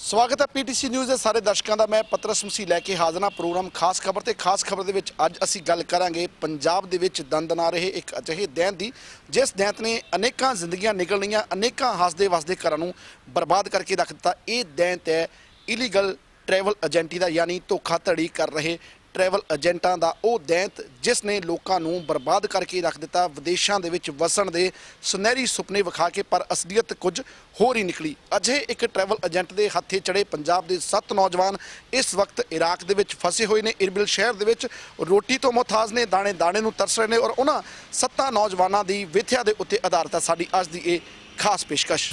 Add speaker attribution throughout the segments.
Speaker 1: ਸਵਾਗਤ ਹੈ PTC news ਦੇ ਸਾਰੇ ਦਰਸ਼ਕਾਂ ਦਾ। ਮੈਂ ਪਤਰਸ ਮਸੀਹ ਲੈ ਕੇ ਹਾਜ਼ਰ ਹਾਂ ਪ੍ਰੋਗਰਾਮ ਖਾਸ ਖਬਰ ਤੇ ਖਾਸ ਖਬਰ ਦੇ ਵਿੱਚ ਅੱਜ ਅਸੀਂ ਗੱਲ ਕਰਾਂਗੇ ਪੰਜਾਬ ਦੇ ਵਿੱਚ ਦੰਦਨਾ ਰਹੇ ਇੱਕ ਅਜਿਹੇ ਦੈਂਤ ਦੀ ਜਿਸ ਦੈਂਤ ਨੇ ਅਨੇਕਾਂ ਜ਼ਿੰਦਗੀਆਂ ਨਿਕਲਣੀਆਂ, ਅਨੇਕਾਂ ਹੱਸਦੇ ਵਸਦੇ ਘਰਾਂ ਨੂੰ ਬਰਬਾਦ ਕਰਕੇ ਰੱਖ ਦਿੱਤਾ। ਇਹ ਦੈਂਤ ਹੈ ਇਲੀਗਲ ਟਰੈਵਲ ਏਜੰਟੀ ਦਾ, ਯਾਨੀ ਧੋਖਾਧੜੀ ਕਰ ਰਹੇ ਟਰੈਵਲ ਏਜੰਟਾਂ ਦਾ ਉਹ ਦੈਂਤ ਜਿਸ ਨੇ ਲੋਕਾਂ ਨੂੰ ਬਰਬਾਦ ਕਰਕੇ ਰੱਖ ਦਿੱਤਾ। ਵਿਦੇਸ਼ਾਂ ਦੇ ਵਿੱਚ ਵਸਣ ਦੇ ਸੁਨਹਿਰੀ ਸੁਪਨੇ ਵਿਖਾ ਕੇ ਪਰ ਅਸਲੀਅਤ ਕੁਝ ਹੋਰ ਹੀ ਨਿਕਲੀ। ਅਜਿਹੇ ਇੱਕ ਟਰੈਵਲ ਏਜੰਟ ਦੇ ਹੱਥੇ ਚੜੇ ਪੰਜਾਬ ਦੇ 7 ਨੌਜਵਾਨ ਇਸ ਵਕਤ ਇਰਾਕ ਦੇ ਵਿੱਚ ਫਸੇ ਹੋਏ ਨੇ। ਇਰਬਿਲ ਸ਼ਹਿਰ ਦੇ ਵਿੱਚ ਰੋਟੀ ਤੋਂ ਮੁਹਤਾਜ ਨੇ, ਦਾਣੇ ਦਾਣੇ ਨੂੰ ਤਰਸ ਰਹੇ ਨੇ ਔਰ ਉਹਨਾਂ 7 ਨੌਜਵਾਨਾਂ ਦੀ ਵਿਥਿਆ ਦੇ ਉੱਤੇ ਆਧਾਰਿਤ ਹੈ ਸਾਡੀ ਅੱਜ ਦੀ ਇਹ ਖਾਸ ਪੇਸ਼ਕਸ਼।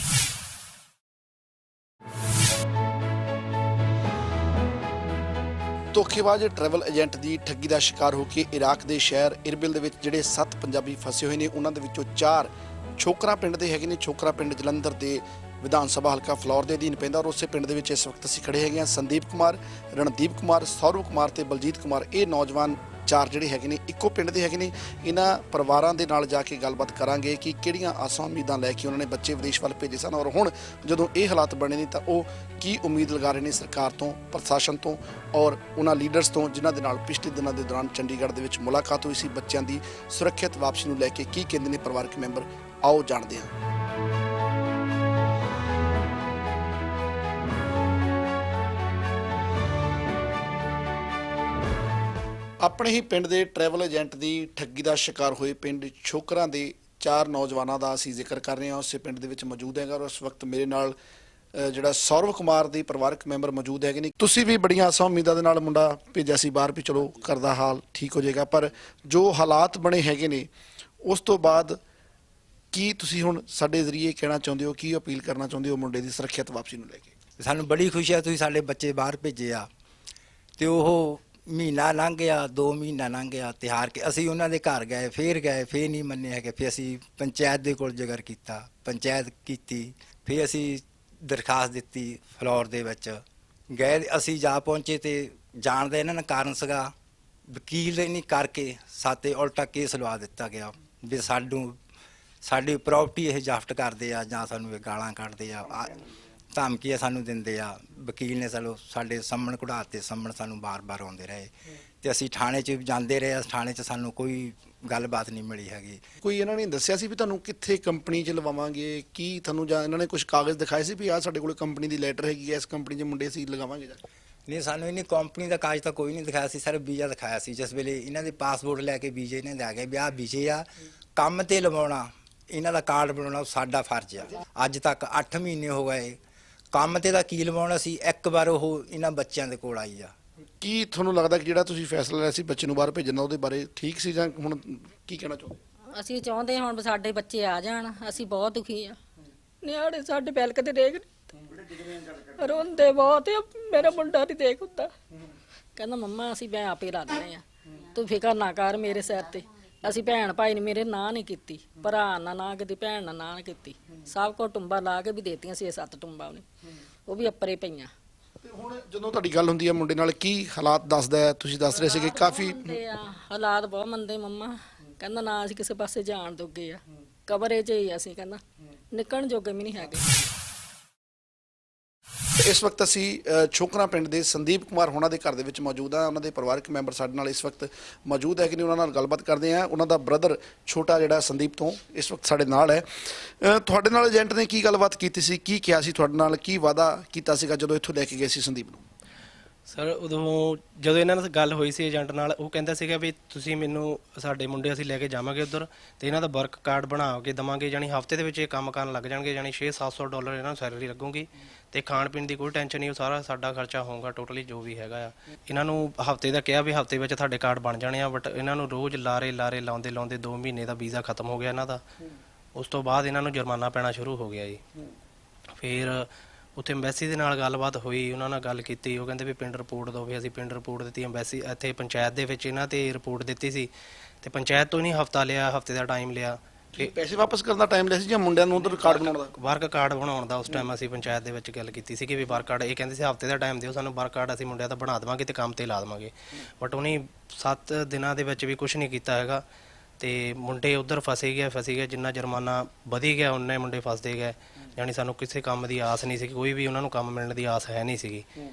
Speaker 1: ਧੋਖੇਬਾਜ਼ ਟਰੈਵਲ ਏਜੰਟ ਦੀ ਠੱਗੀ ਦਾ ਸ਼ਿਕਾਰ ਹੋ ਕੇ ਇਰਾਕ ਦੇ ਸ਼ਹਿਰ ਇਰਬਿਲ ਦੇ ਵਿੱਚ ਜਿਹੜੇ 7 ਪੰਜਾਬੀ ਫਸੇ ਹੋਏ ਨੇ, ਉਹਨਾਂ ਦੇ ਵਿੱਚੋਂ 4 ਛੋਕਰਾ ਪਿੰਡ ਦੇ ਹੈਗੇ ਨੇ। ਛੋਕਰਾ ਪਿੰਡ ਜਲੰਧਰ ਦੇ ਵਿਧਾਨ ਸਭਾ ਹਲਕਾ ਫਲੌਰ ਦੇ ਅਧੀਨ ਪੈਂਦਾ ਔਰ ਉਸੇ ਪਿੰਡ ਦੇ ਵਿੱਚ ਇਸ ਵਕਤ ਅਸੀਂ ਖੜੇ ਹੈਗੇ ਹਾਂ। ਸੰਦੀਪ ਕੁਮਾਰ, ਰਣਦੀਪ ਕੁਮਾਰ, ਸੌਰਵ ਕੁਮਾਰ ਤੇ ਬਲਜੀਤ ਕੁਮਾਰ, ਇਹ ਨੌਜਵਾਨ 4 ਜਿਹੜੇ ਹੈਗੇ ਨੇ ਇੱਕੋ ਪਿੰਡ ਦੇ ਹੈਗੇ ਨੇ। ਇਹਨਾਂ ਪਰਿਵਾਰਾਂ ਦੇ ਨਾਲ ਜਾ ਕੇ ਗੱਲਬਾਤ ਕਰਾਂਗੇ ਕਿ ਕਿਹੜੀਆਂ ਆਸਾਂ ਉਮੀਦਾਂ ਲੈ ਕੇ ਉਹਨਾਂ ਨੇ ਬੱਚੇ ਵਿਦੇਸ਼ ਵੱਲ ਭੇਜੇ ਸਨ ਔਰ ਹੁਣ ਜਦੋਂ ਇਹ ਹਾਲਾਤ ਬਣੇ ਨੇ ਤਾਂ ਉਹ ਕੀ ਉਮੀਦ ਲਗਾ ਰਹੇ ਨੇ ਸਰਕਾਰ ਤੋਂ, ਪ੍ਰਸ਼ਾਸਨ ਤੋਂ ਔਰ ਉਹਨਾਂ ਲੀਡਰਸ ਤੋਂ ਜਿਨ੍ਹਾਂ ਦੇ ਨਾਲ ਪਿਛਲੇ ਦਿਨਾਂ ਦੇ ਦੌਰਾਨ ਚੰਡੀਗੜ੍ਹ ਦੇ ਵਿੱਚ ਮੁਲਾਕਾਤ ਹੋਈ ਸੀ। ਬੱਚਿਆਂ ਦੀ ਸੁਰੱਖਿਅਤ ਵਾਪਸੀ ਨੂੰ ਲੈ ਕੇ ਕੀ ਕਹਿੰਦੇ ਨੇ ਪਰਿਵਾਰਕ ਮੈਂਬਰ, ਆਓ ਜਾਣਦੇ ਹਾਂ। ਆਪਣੇ ਹੀ ਪਿੰਡ ਦੇ ਟਰੈਵਲ ਏਜੰਟ ਦੀ ਠੱਗੀ ਦਾ ਸ਼ਿਕਾਰ ਹੋਏ ਪਿੰਡ ਛੋਕਰਾਂ ਦੇ 4 ਨੌਜਵਾਨਾਂ ਦਾ ਅਸੀਂ ਜ਼ਿਕਰ ਕਰ ਰਹੇ ਹਾਂ। ਉਸੇ ਪਿੰਡ ਦੇ ਵਿੱਚ ਮੌਜੂਦ ਹੈਗਾ ਔਰ ਉਸ ਵਕਤ ਮੇਰੇ ਨਾਲ ਜਿਹੜਾ ਸੌਰਵ ਕੁਮਾਰ ਦੀ ਪਰਿਵਾਰਕ ਮੈਂਬਰ ਮੌਜੂਦ ਹੈਗੇ ਨੇ। ਤੁਸੀਂ ਵੀ ਬੜੀਆਂ ਆਸਾਂ ਉਮੀਦਾਂ ਦੇ ਨਾਲ ਮੁੰਡਾ ਭੇਜਿਆ ਸੀ ਬਾਹਰ ਵੀ ਚਲੋ ਘਰ ਦਾ ਹਾਲ ਠੀਕ ਹੋ ਜਾਏਗਾ, ਪਰ ਜੋ ਹਾਲਾਤ ਬਣੇ ਹੈਗੇ ਨੇ ਉਸ ਤੋਂ ਬਾਅਦ ਕੀ ਤੁਸੀਂ ਹੁਣ ਸਾਡੇ ਜ਼ਰੀਏ ਕਹਿਣਾ ਚਾਹੁੰਦੇ ਹੋ, ਕੀ ਅਪੀਲ ਕਰਨਾ ਚਾਹੁੰਦੇ ਹੋ ਮੁੰਡੇ ਦੀ ਸੁਰੱਖਿਅਤ ਵਾਪਸੀ ਨੂੰ ਲੈ ਕੇ?
Speaker 2: ਸਾਨੂੰ ਬੜੀ ਖੁਸ਼ੀ ਆ ਤੁਸੀਂ ਸਾਡੇ ਬੱਚੇ ਬਾਹਰ ਭੇਜੇ ਆ ਤੇ ਉਹ ਮਹੀਨਾ ਲੰਘ ਗਿਆ, 2 ਮਹੀਨਾ ਲੰਘ ਗਿਆ ਤੇ ਹਾਰ ਕੇ ਅਸੀਂ ਉਹਨਾਂ ਦੇ ਘਰ ਗਏ, ਫੇਰ ਨਹੀਂ ਮੰਨੇ ਹੈਗੇ। ਫਿਰ ਅਸੀਂ ਪੰਚਾਇਤ ਦੇ ਕੋਲ ਜ਼ਿਕਰ ਕੀਤਾ, ਪੰਚਾਇਤ ਕੀਤੀ, ਫਿਰ ਅਸੀਂ ਦਰਖਾਸਤ ਦਿੱਤੀ ਫਲੌਰ ਦੇ ਵਿੱਚ ਗਏ। ਅਸੀਂ ਜਾ ਪਹੁੰਚੇ ਤੇ ਜਾਣਦੇ ਇਹਨਾਂ ਦਾ ਕਾਰਨ ਸੀਗਾ ਵਕੀਲ ਨਹੀਂ ਕਰਕੇ ਸਾਤੇ ਉਲਟਾ ਕੇਸ ਲਵਾ ਦਿੱਤਾ ਗਿਆ ਵੀ ਸਾਡੀ ਪ੍ਰਾਪਰਟੀ ਇਹ ਜ਼ਬਤ ਕਰਦੇ ਆ ਜਾਂ ਸਾਨੂੰ ਇਹ ਗਾਲਾਂ ਕੱਢਦੇ ਆ, ਧਮਕੀਆਂ ਸਾਨੂੰ ਦਿੰਦੇ ਆ। ਵਕੀਲ ਨੇ ਸਾਡੇ ਸਾਹਮਣ ਕਢਾਤੇ, ਸਾਹਮਣ ਸਾਨੂੰ ਬਾਰ-ਬਾਰ ਆਉਂਦੇ ਰਹੇ ਤੇ ਅਸੀਂ ਥਾਣੇ 'ਚ ਜਾਂਦੇ ਰਹੇ। ਥਾਣੇ 'ਚ ਸਾਨੂੰ ਕੋਈ ਗੱਲਬਾਤ ਨਹੀਂ ਮਿਲੀ ਹੈਗੀ।
Speaker 1: ਕੋਈ ਇਹਨਾਂ ਨੇ ਦੱਸਿਆ ਸੀ ਵੀ ਤੁਹਾਨੂੰ ਕਿੱਥੇ ਕੰਪਨੀ 'ਚ ਲਵਾਵਾਂਗੇ, ਕੀ ਤੁਹਾਨੂੰ ਜਾਂ ਇਹਨਾਂ ਨੇ ਕੁਝ ਕਾਗਜ਼ ਦਿਖਾਏ ਸੀ ਵੀ ਆਹ ਸਾਡੇ ਕੋਲ ਕੰਪਨੀ ਦੀ ਲੈਟਰ ਹੈਗੀ ਹੈ, ਇਸ ਕੰਪਨੀ 'ਚ ਮੁੰਡੇ ਅਸੀਂ ਲਗਾਵਾਂਗੇ? ਜਾਂ
Speaker 2: ਨਹੀਂ, ਸਾਨੂੰ ਇਹਨੀ ਕੰਪਨੀ ਦਾ ਕਾਗਜ਼ ਤਾਂ ਕੋਈ ਨਹੀਂ ਦਿਖਾਇਆ ਸੀ, ਸਿਰਫ ਵੀਜ਼ਾ ਦਿਖਾਇਆ ਸੀ। ਜਿਸ ਵੇਲੇ ਇਹਨਾਂ ਦੇ ਪਾਸਪੋਰਟ ਲੈ ਕੇ ਵੀਜ਼ੇ ਇਹਨਾਂ ਦੇ ਆ ਗਏ ਵੀ ਆਹ ਵੀਜ਼ੇ ਆ, ਕੰਮ ਤੇ ਲਵਾਉਣਾ, ਇਹਨਾਂ ਦਾ ਕਾਰਡ ਬਣਾਉਣਾ ਸਾਡਾ ਫਰਜ਼ ਆ। ਅੱਜ ਤੱਕ 8 ਮਹੀਨੇ ਹੋ ਗਏ, ਕੰਮ ਤੇ ਦਾ ਕੀ ਲਵਾਉਣਾ ਸੀ। ਇੱਕ ਵਾਰ ਉਹ ਇਹਨਾਂ ਬੱਚਿਆਂ ਦੇ ਕੋਲ ਆਈ ਆ।
Speaker 1: ਕੀ ਤੁਹਾਨੂੰ ਲੱਗਦਾ ਕਿ ਜਿਹੜਾ ਤੁਸੀਂ ਫੈਸਲਾ ਲਿਆ ਸੀ ਬੱਚੇ ਨੂੰ ਬਾਹਰ ਭੇਜਣ ਦਾ, ਉਹਦੇ ਬਾਰੇ ਠੀਕ ਸੀ ਜਾਂ ਹੁਣ ਕੀ ਕਹਿਣਾ ਚਾਹੁੰਦੇ?
Speaker 3: ਅਸੀਂ ਚਾਹੁੰਦੇ ਹਾਂ ਹੁਣ ਸਾਡੇ ਬੱਚੇ ਆ ਜਾਣ। ਅਸੀਂ ਬਹੁਤ ਦੁਖੀ ਆ, ਨਿਆਣੇ ਸਾਡੇ ਬੈਲਕ ਤੇ ਦੇਖ ਰੋਂਦੇ ਬਹੁਤ ਆ। ਮੇਰਾ ਮੁੰਡਾ ਨਹੀਂ ਦੇਖ ਹੁੰਦਾ, ਕਹਿੰਦਾ ਮੰਮਾ ਅਸੀਂ ਮੈਂ ਆਪੇ ਲਾ ਦਿੰਦੇ ਆ, ਤੂੰ ਫਿਕਰ ਨਾ ਕਰ ਮੇਰੇ ਸਿਰ ਤੇ। ਅਸੀਂ ਭੈਣ ਭਾਈ ਨੇ ਮੇਰੇ ਨਾਂ ਨਹੀਂ ਕੀਤੀ, ਭਰਾ ਨਾਲ ਨਾ ਕੀਤੀ, ਭੈਣ ਨਾਲ ਨਾ ਕੀਤੀ, ਸਭ ਕੋ ਟੁੰਬਾ ਲਾ ਕੇ ਵੀ ਦੇਤੀਆਂ 6-7 ਟੁੰਬਾ ਉਹਨੇ, ਉਹ ਵੀ ਅੱਪਰੇ ਪਈਆਂ।
Speaker 1: ਤੇ ਹੁਣ ਜਦੋਂ ਤੁਹਾਡੀ ਗੱਲ ਹੁੰਦੀ ਹੈ ਮੁੰਡੇ ਨਾਲ, ਕੀ ਹਾਲਾਤ ਦੱਸਦਾ ਹੈ? ਤੁਸੀਂ ਦੱਸ ਰਹੇ ਸੀ ਕਿ ਕਾਫੀ
Speaker 3: ਹਾਲਾਤ ਬਹੁਤ ਮੰਦੇ ਮੰਮਾ, ਕਹਿੰਦਾ ਨਾ ਅਸੀਂ ਕਿਸੇ ਪਾਸੇ ਜਾਣ ਦੋਗੇ ਆ, ਕਬਰੇ 'ਚ ਹੀ ਅਸੀਂ, ਕਹਿੰਦਾ ਨਿਕਲਣ ਜੋਗੇ ਵੀ ਨਹੀਂ ਹੈਗੇ।
Speaker 1: ਇਸ ਵਕਤ ਅਸੀਂ ਛੋਕਰਾ ਪਿੰਡ ਦੇ ਸੰਦੀਪ ਕੁਮਾਰ ਹੋਣਾ ਦੇ ਘਰ ਦੇ ਵਿੱਚ ਮੌਜੂਦ ਹਾਂ। ਉਹਨਾਂ ਦੇ ਪਰਿਵਾਰਕ ਮੈਂਬਰ ਸਾਡੇ ਨਾਲ ਇਸ ਵਕਤ ਮੌਜੂਦ ਹੈ ਕਿ ਨਹੀਂ, ਉਹਨਾਂ ਨਾਲ ਗੱਲਬਾਤ ਕਰਦੇ ਹਾਂ। ਉਹਨਾਂ ਦਾ ਬ੍ਰਦਰ ਛੋਟਾ ਜਿਹੜਾ ਸੰਦੀਪ ਤੋਂ ਇਸ ਵਕਤ ਸਾਡੇ ਨਾਲ ਹੈ। ਤੁਹਾਡੇ ਨਾਲ ਏਜੰਟ ਨੇ ਕੀ ਗੱਲਬਾਤ ਕੀਤੀ ਸੀ, ਕੀ ਕਿਹਾ ਸੀ ਤੁਹਾਡੇ ਨਾਲ, ਕੀ ਵਾਅਦਾ ਕੀਤਾ ਸੀਗਾ ਜਦੋਂ ਇੱਥੋਂ ਲੈ ਕੇ ਗਏ ਸੀ ਸੰਦੀਪ ਨੂੰ?
Speaker 4: ਸਰ ਉਦੋਂ ਜਦੋਂ ਇਹਨਾਂ ਨਾਲ ਗੱਲ ਹੋਈ ਸੀ ਏਜੰਟ ਨਾਲ, ਉਹ ਕਹਿੰਦਾ ਸੀਗਾ ਵੀ ਤੁਸੀਂ ਮੈਨੂੰ ਸਾਡੇ ਮੁੰਡੇ ਅਸੀਂ ਲੈ ਕੇ ਜਾਵਾਂਗੇ ਉੱਧਰ ਤੇ ਇਹਨਾਂ ਦਾ ਵਰਕ ਕਾਰਡ ਬਣਾ ਕੇ ਦੇਵਾਂਗੇ, ਜਾਣੀ ਹਫਤੇ ਦੇ ਵਿੱਚ ਇਹ ਕੰਮ ਕਰਨ ਲੱਗ ਜਾਣਗੇ, ਜਾਣੀ $600-700 ਇਹਨਾਂ ਨੂੰ ਸੈਲਰੀ ਲੱਗੂਗੀ ਤੇ ਖਾਣ ਪੀਣ ਦੀ ਕੋਈ ਟੈਨਸ਼ਨ ਨਹੀਂ, ਉਹ ਸਾਰਾ ਸਾਡਾ ਖਰਚਾ ਹੋਊਗਾ ਟੋਟਲੀ ਜੋ ਵੀ ਹੈਗਾ ਆ। ਇਹਨਾਂ ਨੂੰ ਹਫਤੇ ਦਾ ਕਿਹਾ ਵੀ ਹਫਤੇ ਵਿੱਚ ਤੁਹਾਡੇ ਕਾਰਡ ਬਣ ਜਾਣੇ ਆ, ਬਟ ਇਹਨਾਂ ਨੂੰ ਰੋਜ਼ ਲਾਰੇ ਲਾਉਂਦੇ 2 ਮਹੀਨੇ ਦਾ ਵੀਜ਼ਾ ਖਤਮ ਹੋ ਗਿਆ ਇਹਨਾਂ ਦਾ। ਉਸ ਤੋਂ ਬਾਅਦ ਇਹਨਾਂ ਨੂੰ ਜੁਰਮਾਨਾ ਪੈਣਾ ਸ਼ੁਰੂ ਹੋ ਗਿਆ ਜੀ। ਫਿਰ ਉੱਥੇ ਐਮਬੈਸੀ ਦੇ ਨਾਲ ਗੱਲਬਾਤ ਹੋਈ, ਉਹਨਾਂ ਨਾਲ ਗੱਲ ਕੀਤੀ, ਉਹ ਕਹਿੰਦੇ ਵੀ ਪਿੰਡ ਰਿਪੋਰਟ ਦਿਓ। ਵੀ ਅਸੀਂ ਪਿੰਡ ਰਿਪੋਰਟ ਦਿੱਤੀ, ਐਮਬੈਸੀ ਇੱਥੇ ਪੰਚਾਇਤ ਦੇ ਵਿੱਚ ਇਹਨਾਂ ਤੇ ਰਿਪੋਰਟ ਦਿੱਤੀ ਸੀ ਤੇ ਪੰਚਾਇਤ ਤੋਂ ਨਹੀਂ ਹਫਤਾ ਲਿਆ, ਹਫਤੇ ਦਾ ਟਾਈਮ ਲਿਆ।
Speaker 1: ਪੈਸੇ ਵਾਪਸ ਕਰਨ ਦਾ ਟਾਈਮ ਲਿਆ ਸੀ ਜਾਂ ਮੁੰਡਿਆਂ ਨੂੰ ਉਧਰ ਕਾਰਡ ਬਣਾਉਣ ਦਾ?
Speaker 4: ਵਰਕ ਕਾਰਡ ਬਣਾਉਣ ਦਾ ਉਸ ਟਾਈਮ ਅਸੀਂ ਪੰਚਾਇਤ ਦੇ ਵਿੱਚ ਗੱਲ ਕੀਤੀ ਸੀ ਕਿ ਵੀ ਵਰਕ ਕਾਰਡ, ਇਹ ਕਹਿੰਦੇ ਸੀ ਹਫਤੇ ਦਾ ਟਾਈਮ ਦਿਓ ਸਾਨੂੰ, ਵਰਕ ਕਾਰਡ ਅਸੀਂ ਮੁੰਡਿਆਂ ਦਾ ਬਣਾ ਦੇਵਾਂਗੇ ਤੇ ਕੰਮ ਤੇ ਲਾ ਦੇਵਾਂਗੇ। ਬਟ ਉਹਨੇ 7 ਦਿਨਾਂ ਦੇ ਵਿੱਚ ਵੀ ਕੁਝ ਨਹੀਂ ਕੀਤਾ ਹੈਗਾ ਤੇ ਮੁੰਡੇ ਉਧਰ ਫਸੇ ਗਏ ਜਿੰਨਾ ਜੁਰਮਾਨਾ ਵਧੀ ਗਿਆ ਉਹਨੇ ਮੁੰਡੇ ਫਸਦੇ ਗਏ। ਯਾਨੀ ਸਾਨੂੰ ਕਿਸੇ ਕੰਮ ਦੀ ਆਸ ਨਹੀਂ ਸੀ, ਕੋਈ ਵੀ ਉਹਨਾਂ ਨੂੰ ਕੰਮ ਮਿਲਣ ਦੀ ਆਸ ਹੈ ਨਹੀਂ ਸੀਗੀ।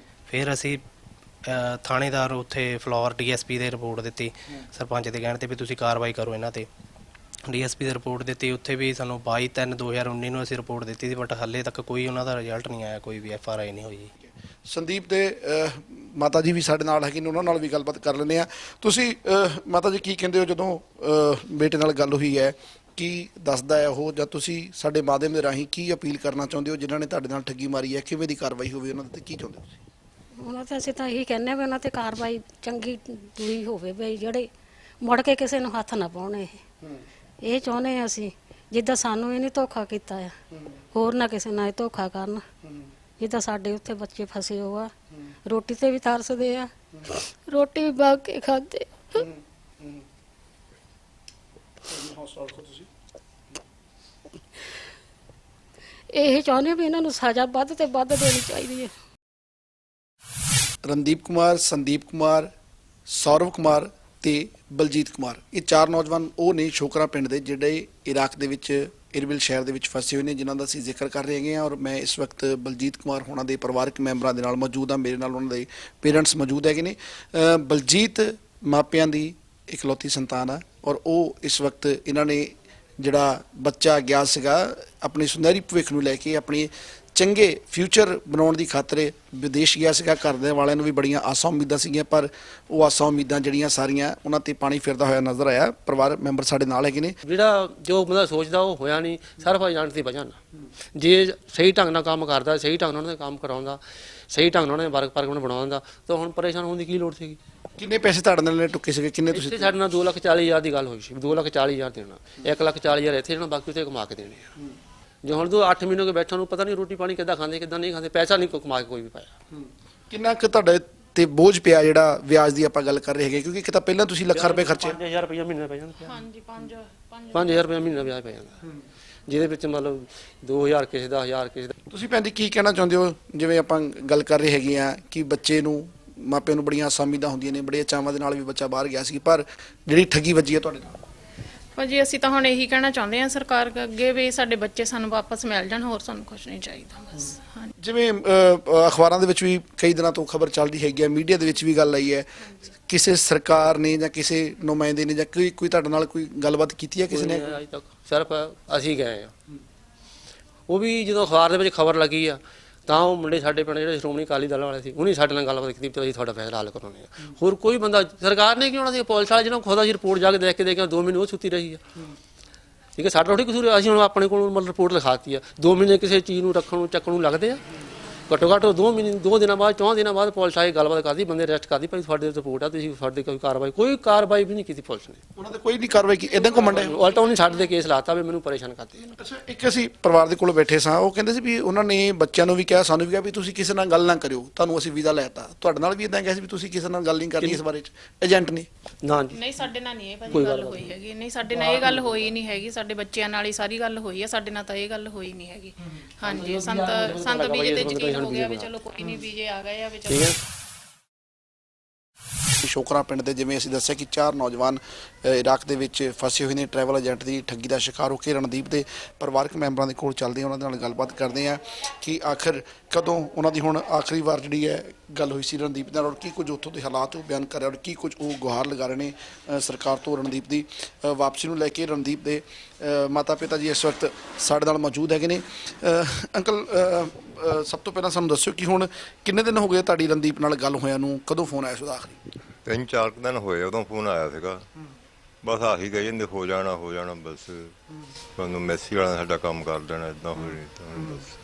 Speaker 4: ਫਿਰ ਅਸੀਂ ਥਾਣੇਦਾਰ ਉੱਥੇ ਫਲੋਰ ਡੀਐਸਪੀ ਦੇ ਰਿਪੋਰਟ ਦਿੱਤੀ, ਸਰਪੰਚ ਦੇ ਕਹਿਣ ਤੇ ਵੀ ਤੁਸੀਂ ਕਾਰਵਾਈ ਕਰੋ ਇਹਨਾਂ ਤੇ। ਡੀਐਸਪੀ ਦੀ ਰਿਪੋਰਟ ਦਿੱਤੀ, ਉੱਥੇ ਵੀ ਸਾਨੂੰ 22/3/2019 ਨੂੰ ਅਸੀਂ ਰਿਪੋਰਟ ਦਿੱਤੀ ਸੀ, ਬਟ ਹਾਲੇ ਤੱਕ ਕੋਈ ਉਹਨਾਂ ਦਾ ਰਿਜ਼ਲਟ ਨਹੀਂ ਆਇਆ, ਕੋਈ ਵੀ FRI ਨਹੀਂ ਹੋਈ।
Speaker 1: ਸੰਦੀਪ ਦੇ ਮਾਤਾ ਜੀ ਵੀ ਸਾਡੇ ਨਾਲ ਹੈਗੇ ਨੇ, ਉਹਨਾਂ ਨਾਲ ਵੀ ਗੱਲਬਾਤ ਕਰ ਲੈਂਦੇ ਆ। ਤੁਸੀਂ ਮਾਤਾ ਜੀ ਕੀ ਕਹਿੰਦੇ ਹੋ ਜਦੋਂ ਬੇਟੇ ਨਾਲ ਗੱਲ ਹੋਈ ਹੈ, ਕੀ ਦੱਸਦਾ ਹੈ ਉਹ, ਜਾਂ ਤੁਸੀਂ ਸਾਡੇ ਮਾਧਿਅਮ ਦੇ ਰਾਹੀਂ ਕੀ ਅਪੀਲ ਕਰਨਾ ਚਾਹੁੰਦੇ ਹੋ ਜਿਨ੍ਹਾਂ ਨੇ ਤੁਹਾਡੇ ਨਾਲ ਠੱਗੀ ਮਾਰੀ ਹੈ, ਕਿਵੇਂ ਦੀ ਕਾਰਵਾਈ ਹੋਵੇ ਉਹਨਾਂ ਤੇ, ਕੀ ਚਾਹੁੰਦੇ ਹੋ ਤੁਸੀਂ?
Speaker 5: ਉਹਨਾਂ ਤੇ ਅਸੀਂ ਤਾਂ ਇਹੀ ਕਹਿੰਦੇ ਵੀ ਉਹਨਾਂ ਤੇ ਕਾਰਵਾਈ ਚੰਗੀ ਦੂਈ ਹੋਵੇ, ਬਈ ਜਿਹੜੇ ਮੁੜ ਕੇ ਕਿਸੇ ਨੂੰ ਹੱਥ ਨਾ ਪਾਉਣ। ਇਹ ਚਾਹੁੰਦੇ ਹਾਂ ਅਸੀਂ, ਜਿੱਦਾਂ ਸਾਨੂੰ ਇਹਨੇ ਧੋਖਾ ਕੀਤਾ ਆ, ਹੋਰ ਨਾ ਕਿਸੇ ਨਾਲ ਇਹ ਧੋਖਾ ਕਰਨ। ਜਿੱਦਾਂ ਸਾਡੇ ਉੱਥੇ ਬੱਚੇ ਫਸੇ ਹੋ ਆ, ਰੋਟੀ ਤੇ ਵੀ ਤਰਸਦੇ ਆ, ਰੋਟੀ ਵੀ ਬਾਗ ਕੇ ਖਾਂਦੇ। ਇਹ ਚਾਹੁੰਦੇ ਵੀ ਇਹਨਾਂ ਨੂੰ ਸਜ਼ਾ ਵੱਧ ਤੇ ਵੱਧ ਦੇਣੀ ਚਾਹੀਦੀ ਹੈ।
Speaker 1: ਰਣਦੀਪ ਕੁਮਾਰ, ਸੰਦੀਪ ਕੁਮਾਰ, ਸੌਰਵ ਕੁਮਾਰ ਤੇ ਬਲਜੀਤ ਕੁਮਾਰ, ਇਹ 4 ਨੌਜਵਾਨ ਉਹ ਨੇ ਸ਼ੋਕਰਾ ਪਿੰਡ ਦੇ ਜਿਹੜੇ ਇਰਾਕ ਦੇ ਵਿੱਚ ਇਰਬਿਲ ਸ਼ਹਿਰ ਦੇ ਵਿੱਚ ਫਸੇ ਹੋਏ ਨੇ, ਜਿਨ੍ਹਾਂ ਦਾ ਅਸੀਂ ਜ਼ਿਕਰ ਕਰ ਰਹੇ ਹੈਗੇ ਹਾਂ। ਔਰ ਮੈਂ ਇਸ ਵਕਤ ਬਲਜੀਤ ਕੁਮਾਰ ਹੋਣਾ ਦੇ ਪਰਿਵਾਰਕ ਮੈਂਬਰਾਂ ਦੇ ਨਾਲ ਮੌਜੂਦ ਹਾਂ। ਮੇਰੇ ਨਾਲ ਉਹਨਾਂ ਦੇ ਪੇਰੈਂਟਸ ਮੌਜੂਦ ਹੈਗੇ ਨੇ। ਬਲਜੀਤ ਮਾਪਿਆਂ ਦੀ ਇਕਲੌਤੀ ਸੰਤਾਨ ਆ, ਔਰ ਉਹ ਇਸ ਵਕਤ ਇਹਨਾਂ ਨੇ ਜਿਹੜਾ ਬੱਚਾ ਗਿਆ ਸੀਗਾ ਆਪਣੀ ਸੁਨਹਿਰੀ ਭਵਿੱਖ ਨੂੰ ਲੈ ਕੇ, ਆਪਣੀ ਚੰਗੇ ਫਿਊਚਰ ਬਣਾਉਣ ਦੀ ਖਾਤਰ ਵਿਦੇਸ਼ ਗਿਆ ਸੀਗਾ। ਘਰ ਦੇ ਵਾਲਿਆਂ ਨੂੰ ਵੀ ਬੜੀਆਂ ਆਸਾਂ ਉਮੀਦਾਂ ਸੀਗੀਆਂ, ਪਰ ਉਹ ਆਸਾਂ ਉਮੀਦਾਂ ਜਿਹੜੀਆਂ ਸਾਰੀਆਂ ਉਹਨਾਂ ਤੇ ਪਾਣੀ ਫਿਰਦਾ ਹੋਇਆ ਨਜ਼ਰ ਆਇਆ। ਪਰਿਵਾਰ ਮੈਂਬਰ ਸਾਡੇ ਨਾਲ ਹੈਗੇ ਨੇ।
Speaker 6: ਜਿਹੜਾ ਜੋ ਬੰਦਾ ਸੋਚਦਾ ਉਹ ਹੋਇਆ ਨਹੀਂ, ਸਿਰਫ ਏਜੰਟ ਦੀ ਵਜ੍ਹਾ ਨਾਲ। ਜੇ ਸਹੀ ਢੰਗ ਨਾਲ ਕੰਮ ਕਰਦਾ, ਸਹੀ ਢੰਗ ਨਾਲ ਉਹਨਾਂ ਦੇ ਕੰਮ ਕਰਾਉਂਦਾ, ਸਹੀ ਢੰਗ ਨਾਲ ਉਹਨਾਂ ਦੇ ਵਰਕ ਪਰਮਿਟ ਬਣਾਉਂਦਾ, ਤਾਂ ਹੁਣ ਪਰੇਸ਼ਾਨ ਹੋਣ ਦੀ ਕੀ ਲੋੜ ਸੀਗੀ।
Speaker 1: ਕਿੰਨੇ ਪੈਸੇ ਤੁਹਾਡੇ ਨਾਲ ਟੁੱਕੇ ਸੀਗੇ, ਕਿੰਨੇ ਤੁਸੀਂ?
Speaker 6: ਇੱਥੇ ਸਾਡੇ ਨਾਲ 2,40,000 ਦੀ ਗੱਲ ਹੋਈ ਸੀ, 2,40,000 ਦੇਣਾ, 1,40,000 ਇੱਥੇ ਦੇਣਾ, ਬਾਕੀ ਉੱਥੇ ਕਮਾ ਕੇ ਦੇਣੇ ਆ। ਜੇ ਹੁਣ ਤੋਂ 8 ਮਹੀਨੇ ਹੋ ਗਏ ਬੈਠਾ ਨੂੰ ਪਤਾ ਨਹੀਂ ਰੋਟੀ ਪਾਣੀ ਕਿੱਦਾਂ ਖਾਂਦੇ ਕਿੱਦਾਂ ਨਹੀਂ ਖਾਂਦੇ, ਪੈਸਾ ਨਹੀਂ ਕਮਾ ਕੇ ਕੋਈ ਵੀ ਪਾਇਆ।
Speaker 1: ਕਿੰਨਾ ਕੁ ਤੁਹਾਡੇ ਤੇ ਬੋਝ ਪਿਆ ਜਿਹੜਾ ਵਿਆਜ ਦੀ ਆਪਾਂ ਗੱਲ ਕਰ ਰਹੇ ਹੈਗੇ, ਕਿਉਂਕਿ ਇੱਕ ਤਾਂ ਪਹਿਲਾਂ ਤੁਸੀਂ ਲੱਖਾਂ ਰੁਪਏ ਖਰਚੇ।
Speaker 6: 5,000 ਰੁਪਏ ਮਹੀਨੇ ਪੈ ਜਾਂਦਾ।
Speaker 5: ਹਾਂਜੀ
Speaker 6: 5,000 ਰੁਪਏ ਮਹੀਨਾ ਵਿਆਜ ਪੈ ਜਾਂਦਾ, ਜਿਹਦੇ ਵਿੱਚ ਮਤਲਬ 2,000 ਕਿਸੇ ਦਾ, 1,000 ਕਿਸੇ ਦਾ।
Speaker 1: ਤੁਸੀਂ ਭੈਣ ਜੀ ਕੀ ਕਹਿਣਾ ਚਾਹੁੰਦੇ ਹੋ, ਜਿਵੇਂ ਆਪਾਂ ਗੱਲ ਕਰ ਰਹੇ ਹੈਗੇ ਆ ਕਿ ਬੱਚੇ ਨੂੰ, ਮਾਪਿਆਂ ਨੂੰ ਬੜੀਆਂ ਆਸਾਂ ਉਮੀਦਾਂ ਹੁੰਦੀਆਂ ਨੇ, ਬੜੇ ਚਾਵਾਂ ਦੇ ਨਾਲ ਵੀ ਬੱਚਾ ਬਾਹਰ ਗਿਆ ਸੀ, ਪਰ ਜਿਹੜੀ ਠੱਗੀ ਵੱਜੀ ਹੈ ਤੁਹਾਡੇ ਨਾਲ?
Speaker 7: ਭਾਜੀ ਅਸੀਂ ਤਾਂ ਹੁਣ ਇਹੀ ਕਹਿਣਾ ਚਾਹੁੰਦੇ ਹਾਂ ਸਰਕਾਰ ਅੱਗੇ ਵੀ ਸਾਡੇ ਬੱਚੇ ਸਾਨੂੰ ਵਾਪਸ ਮਿਲ ਜਾਣ, ਹੋਰ ਸਾਨੂੰ ਕੁਝ ਨਹੀਂ ਚਾਹੀਦਾ ਬਸ। ਹਾਂਜੀ
Speaker 1: ਜਿਵੇਂ ਅਖਬਾਰਾਂ ਦੇ ਵਿੱਚ ਵੀ ਕਈ ਦਿਨਾਂ ਤੋਂ ਖਬਰ ਚੱਲਦੀ ਹੈਗੀ ਹੈ, ਮੀਡੀਆ ਦੇ ਵਿੱਚ ਵੀ ਗੱਲ ਆਈ ਹੈ, ਕਿਸੇ ਸਰਕਾਰ ਨੇ ਜਾਂ ਕਿਸੇ ਨੁਮਾਇੰਦੇ ਨੇ ਜਾਂ ਕੋਈ ਤੁਹਾਡੇ ਨਾਲ ਕੋਈ ਗੱਲਬਾਤ ਕੀਤੀ ਹੈ ਕਿਸੇ ਨੇ?
Speaker 6: ਅਜੇ ਤੱਕ ਸਿਰਫ ਅਸੀਂ ਗਏ ਆ, ਉਹ ਵੀ ਜਦੋਂ ਅਖਬਾਰ ਦੇ ਵਿੱਚ ਖਬਰ ਲੱਗੀ ਆ ਤਾਂ ਉਹ ਮੁੰਡੇ ਸਾਡੇ ਪਿੰਡ ਜਿਹੜੇ ਸ਼੍ਰੋਮਣੀ ਅਕਾਲੀ ਦਲ ਵਾਲੇ ਸੀ, ਉਹਨੇ ਸਾਡੇ ਨਾਲ ਗੱਲਬਾਤ ਕੀਤੀ ਵੀ ਅਸੀਂ ਤੁਹਾਡਾ ਫੈਸਲਾ ਹੱਲ ਕਰਾਉਣੇ ਆ। ਹੋਰ ਕੋਈ ਬੰਦਾ ਸਰਕਾਰ ਨੇ ਕਿਉਂ? ਉਹਨਾਂ ਦੀ ਪੁਲਿਸ ਵਾਲੇ ਜਿਹਨਾਂ ਖੁਦ ਅਸੀਂ ਰਿਪੋਰਟ ਜਾ ਕੇ ਦੇਖ ਕੇ 2 ਮਹੀਨੇ ਉਹ ਸੁੱਤੀ ਰਹੀ ਆ। ਠੀਕ ਹੈ, ਸਾਡਾ ਥੋੜ੍ਹੀ ਕਸੂਰ, ਅਸੀਂ ਹੁਣ ਆਪਣੇ ਕੋਲ ਮਤਲਬ ਰਿਪੋਰਟ ਲਿਖਾਤੀ ਆ। 2 ਮਹੀਨੇ ਕਿਸੇ ਚੀਜ਼ ਨੂੰ ਰੱਖਣ ਨੂੰ ਚੱਕਣ ਨੂੰ ਲੱਗਦੇ ਆ। ਘੱਟੋ ਘੱਟ 2 ਮਹੀਨੇ 2 ਦਿਨਾਂ ਬਾਅਦ 4 ਦਿਨਾਂ ਬਾਅਦ ਪੁਲਿਸ ਆਈ ਗੱਲਬਾਤ ਕਰਦੀ, ਬੰਦੇ ਅਰੈਸਟ ਕਰਦੀ, ਭਾਈ ਤੁਹਾਡੇ ਰਿਪੋਰਟ ਆ, ਤੁਸੀਂ ਸਾਡੇ ਕੋਈ ਕਾਰਵਾਈ ਵੀ ਨਹੀਂ ਕੀਤੀ ਪੁਲਿਸ ਨੇ।
Speaker 1: ਉਹਨਾਂ ਤੇ ਕੋਈ ਨਹੀਂ ਕਾਰਵਾਈ ਕੀਤੀ, ਇਦਾਂ ਘੁੰਮਣ ਡੇ?
Speaker 6: ਉਲਟਾ ਉਹਨੇ ਸਾਡੇ ਦੇ ਕੇਸ ਲਾਤਾ ਵੀ ਮੈਨੂੰ ਪਰੇਸ਼ਾਨ ਕਰਦੇ ਆ।
Speaker 1: ਅੱਛਾ, ਇੱਕ ਅਸੀਂ ਪਰਿਵਾਰ ਦੇ ਕੋਲ ਬੈਠੇ ਸਾਂ, ਉਹ ਕਹਿੰਦੇ ਸੀ ਵੀ ਉਹਨਾਂ ਨੇ ਬੱਚਿਆਂ ਨੂੰ ਵੀ ਕਿਹਾ, ਸਾਨੂੰ ਵੀ ਕਿਹਾ ਵੀ ਤੁਸੀਂ ਕਿਸੇ ਨਾਲ ਗੱਲ ਨਾ ਕਰਿਓ, ਤੁਹਾਨੂੰ ਅਸੀਂ ਵੀਜ਼ਾ ਲੈਤਾ। ਤੁਹਾਡੇ ਨਾਲ ਵੀ ਇਦਾਂ ਕਿਹਾ ਸੀ ਵੀ ਤੁਸੀਂ ਕਿਸੇ ਨਾਲ ਗੱਲ ਨਹੀਂ ਕਰਨੀ ਇਸ ਬਾਰੇ ਚ, ਏਜੰਟ ਨੇ?
Speaker 6: ਨਾ ਜੀ,
Speaker 7: ਨਹੀਂ ਸਾਡੇ ਨਾਲ ਨਹੀਂ ਇਹ ਭਾਜੀ ਗੱਲ ਹੋਈ ਹੈਗੀ, ਨਹੀਂ ਸਾਡੇ ਨਾਲ ਇਹ ਗੱਲ ਹੋਈ ਨਹੀਂ ਹੈਗੀ, ਸਾਡੇ ਬੱਚਿਆਂ ਨਾਲ ਹੀ ਸਾਰੀ ਗੱਲ ਹੋਈ ਹੈ, ਸਾਡੇ ਨਾਲ ਤਾਂ ਇਹ ਗੱਲ ਹੋਈ ਨਹੀਂ ਹੈਗੀ। ਹਾਂਜੀ ਸੰਤ ਵੀਜ਼ੇ ਤੇ ਯਕੀਨ ਹੋ ਗਿਆ ਵੀ ਚਲੋ ਕੋਈ ਨਹੀਂ ਵੀਜ਼ੇ ਆ ਗਏ ਆ ਵੀ ਚਲੋ।
Speaker 1: ਸ਼ੋਕਰਾ ਪਿੰਡ ਦੇ ਜਿਵੇਂ ਅਸੀਂ ਦੱਸਿਆ ਕਿ 4 ਨੌਜਵਾਨ ਇਰਾਕ ਦੇ ਵਿੱਚ ਫਸੇ ਹੋਏ ਨੇ, ਟਰੈਵਲ ਏਜੰਟ ਦੀ ਠੱਗੀ ਦਾ ਸ਼ਿਕਾਰ ਹੋ ਕੇ। ਰਣਦੀਪ ਦੇ ਪਰਿਵਾਰਕ ਮੈਂਬਰਾਂ ਦੇ ਕੋਲ ਚੱਲਦੇ ਹਾਂ, ਉਹਨਾਂ ਦੇ ਨਾਲ ਗੱਲਬਾਤ ਕਰਦੇ ਹਾਂ ਕਿ ਆਖਰ ਕਦੋਂ ਉਹਨਾਂ ਦੀ ਹੁਣ ਆਖਰੀ ਵਾਰ ਜਿਹੜੀ ਹੈ ਗੱਲ ਹੋਈ ਸੀ ਰਣਦੀਪ ਨਾਲ, ਔਰ ਕੀ ਕੁਝ ਉੱਥੋਂ ਦੇ ਹਾਲਾਤ ਉਹ ਬਿਆਨ ਕਰ ਰਿਹਾ, ਔਰ ਕੀ ਕੁਝ ਉਹ ਗੁਹਾਰ ਲਗਾ ਰਹੇ ਨੇ ਸਰਕਾਰ ਤੋਂ ਰਣਦੀਪ ਦੀ ਵਾਪਸੀ ਨੂੰ ਲੈ ਕੇ। ਰਣਦੀਪ ਦੇ ਮਾਤਾ ਪਿਤਾ ਜੀ ਇਸ ਵਕਤ ਸਾਡੇ ਨਾਲ ਮੌਜੂਦ ਹੈਗੇ ਨੇ। ਅੰਕਲ, ਸਭ ਤੋਂ ਪਹਿਲਾਂ ਸਾਨੂੰ ਦੱਸਿਓ ਕਿ ਹੁਣ ਕਿੰਨੇ ਦਿਨ ਹੋ ਗਏ ਤੁਹਾਡੀ ਰਣਦੀਪ ਨਾਲ ਗੱਲ ਹੋਇਆ ਨੂੰ, ਕਦੋਂ ਫੋਨ ਆਇਆ ਸੀ ਉਹਦਾ ਆਖਰੀ?
Speaker 8: 3-4 ਦਿਨ ਹੋਏ ਉਦੋਂ ਫੋਨ ਆਇਆ ਸੀਗਾ। ਬਸ ਆਹੀ ਕਹੀ ਜਾਂਦੇ ਹੋ ਜਾਣਾ ਬਸ, ਤੁਹਾਨੂੰ ਮੈਸੀ ਵਾਲਾ ਸਾਡਾ ਕੰਮ ਕਰ ਦੇਣਾ, ਇਦਾਂ ਹੋ ਰਹੀ ਤਾਂ ਬਸ।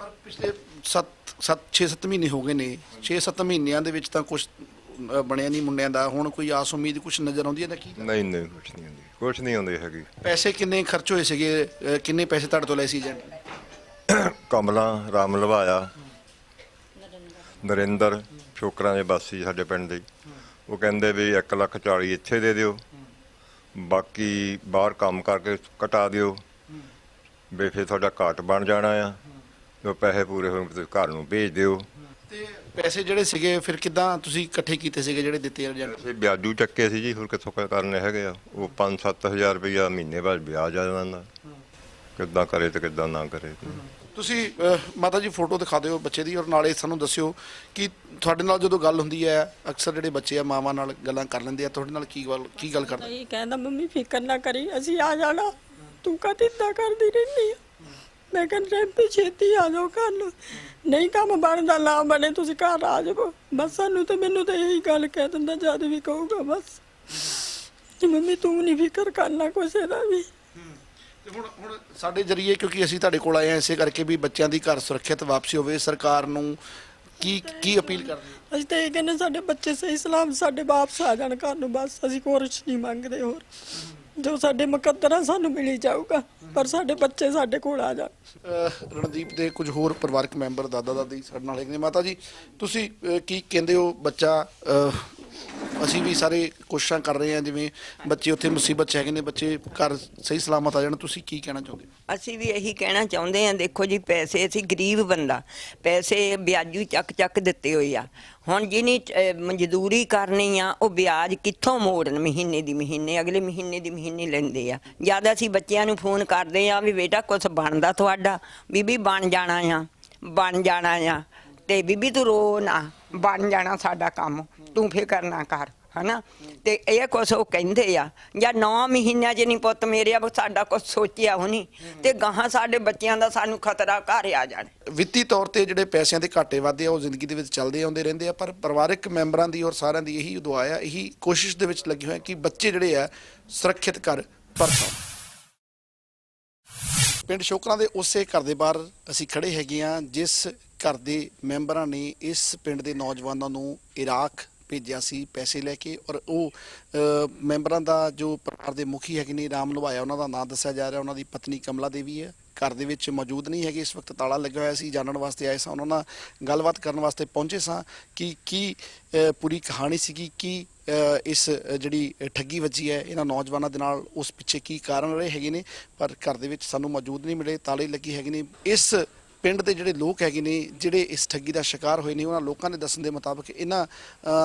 Speaker 1: ਪਰ ਪਿਛਲੇ 6-7 ਮਹੀਨੇ ਹੋ ਗਏ ਨੇ, 6-7 ਮਹੀਨਿਆਂ ਦੇ ਵਿੱਚ ਤਾਂ ਕੁਝ ਬਣਿਆ ਨਹੀਂ ਮੁੰਡਿਆਂ ਦਾ। ਹੁਣ ਕੋਈ ਆਸ ਉਮੀਦ ਕੁਝ ਨਜ਼ਰ ਆਉਂਦੀ ਹੈ ਨਾ? ਕੀ
Speaker 8: ਨਹੀਂ ਕੁਛ ਨਹੀਂ ਆਉਂਦੀ ਹੈਗੀ।
Speaker 1: ਪੈਸੇ ਕਿੰਨੇ ਖਰਚ ਹੋਏ ਸੀਗੇ, ਕਿੰਨੇ ਪੈਸੇ ਤੁਹਾਡੇ ਤੋਂ ਲਏ ਸੀ ਏਜੰਟ ਨੇ?
Speaker 8: ਕਮਲਾ, ਰਾਮ ਲਵਾਇਆ, ਨਰਿੰਦਰ, ਸ਼ੋਕਰਾਂ ਦੇ ਬਾਸੀ ਸਾਡੇ ਪਿੰਡ ਦੇ, ਉਹ ਕਹਿੰਦੇ ਵੀ 1,40,000 ਇੱਥੇ ਦੇ ਦਿਓ, ਬਾਕੀ ਬਾਹਰ ਕੰਮ ਕਰਕੇ ਕਟਾ ਦਿਓ ਵੀ ਫਿਰ ਤੁਹਾਡਾ ਘਾਟ ਬਣ ਜਾਣਾ ਆ, ਜੋ ਪੈਸੇ ਪੂਰੇ ਹੋਣ ਤੁਸੀਂ ਘਰ ਨੂੰ ਭੇਜ ਦਿਓ।
Speaker 1: ਤੇ ਪੈਸੇ ਜਿਹੜੇ ਸੀਗੇ ਫਿਰ ਕਿੱਦਾਂ ਤੁਸੀਂ ਇਕੱਠੇ ਕੀਤੇ ਸੀਗੇ ਜਿਹੜੇ ਦਿੱਤੇ ਏਜੰਟ?
Speaker 8: ਅਸੀਂ ਵਿਆਜੂ ਚੱਕੇ ਸੀ ਜੀ, ਹੋਰ ਕਿੱਥੋਂ ਕਰਨੇ ਹੈਗੇ ਆ। ਉਹ 5-7 ਹਜ਼ਾਰ ਰੁਪਈਆ ਮਹੀਨੇ ਬਾਅਦ ਵਿਆਜ ਆ ਜਾਂਦਾ, ਕਿੱਦਾਂ ਕਰੇ ਤੇ ਕਿੱਦਾਂ ਨਾ ਕਰੇ।
Speaker 1: ਤੁਸੀਂ ਮਾਤਾ ਜੀ ਫੋਟੋ ਦਿਖਾ ਦਿਓ ਬੱਚੇ ਦੀ, ਔਰ ਨਾਲੇ ਸਾਨੂੰ ਦੱਸਿਓ ਕਿ ਤੁਹਾਡੇ ਨਾਲ ਜਦੋਂ ਗੱਲ ਹੁੰਦੀ ਹੈ ਅਕਸਰ ਜਿਹੜੇ ਬੱਚੇ ਆ ਮਾਵਾਂ ਨਾਲ ਗੱਲਾਂ ਕਰ ਲੈਂਦੇ ਆ, ਤੁਹਾਡੇ ਨਾਲ ਕੀ ਗੱਲ ਕਰਦੇ?
Speaker 3: ਨਹੀਂ ਕਹਿੰਦਾ ਮੰਮੀ ਫਿਕਰ ਨਾ ਕਰੀ ਅਸੀਂ ਆ ਜਾਣਾ, ਤੂੰ ਕਦੇ ਇੱਦਾਂ ਕਰਦੀ ਰਹਿੰਦੀ ਆ। ਮੈਂ ਕਹਿੰਦਾ ਵੀ ਛੇਤੀ ਆ ਜਾਓ ਘਰ ਨੂੰ, ਨਹੀਂ ਕੰਮ ਬਣਦਾ ਨਾ ਬਣੇ ਤੁਸੀਂ ਘਰ ਆ ਜਾਓ ਬਸ। ਸਾਨੂੰ ਤੇ ਮੈਨੂੰ ਤਾਂ ਇਹੀ ਗੱਲ ਕਹਿ ਦਿੰਦਾ ਜਦ ਵੀ ਕਹੂਗਾ ਬਸ ਕਿ ਮੰਮੀ ਤੂੰ ਨਹੀਂ ਫਿਕਰ ਕਰਨਾ ਕਿਸੇ ਦਾ ਵੀ।
Speaker 1: ਤੇ ਹੁਣ ਸਾਡੇ ਜਰੀਏ ਕਿਉਂਕਿ ਅਸੀਂ ਤੁਹਾਡੇ ਕੋਲ ਆਏ ਹਾਂ ਇਸੇ ਕਰਕੇ ਵੀ ਬੱਚਿਆਂ ਦੀ ਘਰ ਸੁਰੱਖਿਅਤ ਵਾਪਸੀ ਹੋਵੇ, ਸਰਕਾਰ ਨੂੰ ਕੀ ਅਪੀਲ ਕਰਦੇ ਹੋ?
Speaker 3: ਅਸੀਂ ਤਾਂ ਇਹ ਕਹਿੰਦੇ ਸਾਡੇ ਬੱਚੇ ਸਹੀ ਸਲਾਮ ਸਾਡੇ ਵਾਪਸ ਆ ਜਾਣ ਘਰ ਨੂੰ ਬਸ। ਅਸੀਂ ਕੁਛ ਨਹੀਂ ਮੰਗਦੇ ਹੋਰ, ਜੋ ਸਾਡੇ ਮੁਕੱਦਰ ਆ ਸਾਨੂੰ ਮਿਲੀ ਜਾਊਗਾ, ਪਰ ਸਾਡੇ ਬੱਚੇ ਸਾਡੇ ਕੋਲ ਆ ਜਾਣ।
Speaker 1: ਰਣਦੀਪ ਦੇ ਕੁਝ ਹੋਰ ਪਰਿਵਾਰਕ ਮੈਂਬਰ ਦਾਦਾ ਦਾਦੀ ਸਾਡੇ ਨਾਲ ਹੈਗੇ ਨੇ। ਮਾਤਾ ਜੀ ਤੁਸੀਂ ਕੀ ਕਹਿੰਦੇ ਹੋ? ਬੱਚਾ ਅਸੀਂ ਵੀ ਸਾਰੇ ਕੋਸ਼ਿਸ਼ਾਂ ਕਰ ਰਹੇ ਹਾਂ, ਜਿਵੇਂ ਬੱਚੇ ਉੱਥੇ ਮੁਸੀਬਤ 'ਚ ਹੈਗੇ ਨੇ, ਬੱਚੇ ਘਰ ਸਹੀ ਸਲਾਮਤ ਆ ਜਾਣ, ਤੁਸੀਂ ਕੀ ਕਹਿਣਾ ਚਾਹੁੰਦੇ ਹੋ?
Speaker 9: ਅਸੀਂ ਵੀ ਇਹੀ ਕਹਿਣਾ ਚਾਹੁੰਦੇ ਹਾਂ, ਦੇਖੋ ਜੀ ਪੈਸੇ ਅਸੀਂ ਗਰੀਬ ਬੰਦਾ, ਪੈਸੇ ਵਿਆਜੂ ਚੱਕ ਦਿੱਤੇ ਹੋਏ ਆ। ਹੁਣ ਜਿਹਨੇ ਮਜ਼ਦੂਰੀ ਕਰਨੀ ਆ ਉਹ ਵਿਆਜ ਕਿੱਥੋਂ ਮੋੜਨ? ਮਹੀਨੇ ਦੀ ਮਹੀਨੇ, ਅਗਲੇ ਮਹੀਨੇ ਦੀ ਮਹੀਨੇ ਲੈਂਦੇ ਆ। ਜਦ ਅਸੀਂ ਬੱਚਿਆਂ ਨੂੰ ਫੋਨ ਕਰਦੇ ਆ ਵੀ ਬੇਟਾ ਕੁਛ ਬਣਦਾ ਤੁਹਾਡਾ, ਬੀਬੀ ਬਣ ਜਾਣਾ ਆ, ਬਣ ਜਾਣਾ ਆ, ਤੇ ਬੀਬੀ ਤੂੰ ਰੋ ਨਾ, ਬਣ ਜਾਣਾ ਸਾਡਾ ਕੰਮ, ਤੂੰ ਫਿਕਰ ਨਾ ਕਰ, ਹਨਾ। ਤੇ ਇਹ ਕੁਛ ਉਹ ਕਹਿੰਦੇ ਆ। ਜਾਂ 9 ਮਹੀਨਿਆਂ 'ਚ ਨਹੀਂ ਪੁੱਤ ਮੇਰੇ ਆ ਸਾਡਾ ਕੁਛ ਸੋਚਿਆ ਹੋਣੀ, ਤੇ ਗਾਹਾਂ ਸਾਡੇ ਬੱਚਿਆਂ ਦਾ ਸਾਨੂੰ ਖਤਰਾ ਘਰ ਆ ਜਾਣ।
Speaker 1: ਵਿੱਤੀ ਤੌਰ ਤੇ ਜਿਹੜੇ ਪੈਸਿਆਂ ਦੇ ਘਾਟੇ ਵਾਧੇ ਆ ਉਹ ਜ਼ਿੰਦਗੀ ਦੇ ਵਿੱਚ ਚੱਲਦੇ ਆਉਂਦੇ ਰਹਿੰਦੇ ਆ, ਪਰ ਪਰਿਵਾਰਕ ਮੈਂਬਰਾਂ ਦੀ ਔਰ ਸਾਰਿਆਂ ਦੀ ਇਹੀ ਦੁਆ ਆ, ਇਹੀ ਕੋਸ਼ਿਸ਼ ਦੇ ਵਿੱਚ ਲੱਗੇ ਹੋਏ ਕਿ ਬੱਚੇ ਜਿਹੜੇ ਆ ਸੁਰੱਖਿਅਤ ਘਰ ਪਰਤਣ। ਪਿੰਡ ਸ਼ੋਕਰਾਂ ਦੇ ਉਸੇ ਘਰ ਦੇ ਬਾਹਰ ਅਸੀਂ ਖੜੇ ਹੈਗੇ ਆ, ਜਿਸ ਘਰ ਦੇ ਮੈਂਬਰਾਂ ਨੇ ਇਸ ਪਿੰਡ ਦੇ ਨੌਜਵਾਨਾਂ ਨੂੰ ਇਰਾਕ ਭੇਜਿਆ ਸੀ ਪੈਸੇ ਲੈ ਕੇ, ਔਰ ਉਹ ਮੈਂਬਰਾਂ ਦਾ ਜੋ ਪਰਿਵਾਰ ਦੇ ਮੁਖੀ ਹੈਗੇ ਨੇ ਰਾਮ ਲਵਾਇਆ, ਉਹਨਾਂ ਦਾ ਨਾਮ ਦੱਸਿਆ ਜਾ ਰਿਹਾ, ਉਹਨਾਂ ਦੀ ਪਤਨੀ ਕਮਲਾ ਦੇਵੀ ਹੈ, ਘਰ ਦੇ ਵਿੱਚ ਮੌਜੂਦ ਨਹੀਂ ਹੈਗੇ ਇਸ ਵਕਤ, ਤਾਲਾ ਲੱਗਿਆ ਹੋਇਆ ਸੀ। ਜਾਣਨ ਵਾਸਤੇ ਆਏ ਸਾਂ, ਉਹਨਾਂ ਨਾਲ ਗੱਲਬਾਤ ਕਰਨ ਵਾਸਤੇ ਪਹੁੰਚੇ ਸਾਂ ਕਿ ਕੀ ਪੂਰੀ ਕਹਾਣੀ ਸੀਗੀ, ਕੀ ਇਸ ਜਿਹੜੀ ਠੱਗੀ ਵੱਜੀ ਹੈ ਇਹਨਾਂ ਨੌਜਵਾਨਾਂ ਦੇ ਨਾਲ, ਉਸ ਪਿੱਛੇ ਕੀ ਕਾਰਨ ਰਹੇ ਹੈਗੇ ਨੇ। ਪਰ ਘਰ ਦੇ ਵਿੱਚ ਸਾਨੂੰ ਮੌਜੂਦ ਨਹੀਂ ਮਿਲੇ, ਤਾਲੇ ਲੱਗੇ ਹੈਗੇ ਨੇ। ਇਸ ਪਿੰਡ ਦੇ ਜਿਹੜੇ ਲੋਕ ਹੈਗੇ ਨੇ ਜਿਹੜੇ ਇਸ ਠੱਗੀ ਦਾ ਸ਼ਿਕਾਰ ਹੋਏ ਨੇ, ਉਹਨਾਂ ਲੋਕਾਂ ਨੇ ਦੱਸਣ ਦੇ ਮੁਤਾਬਕ ਇਹਨਾਂ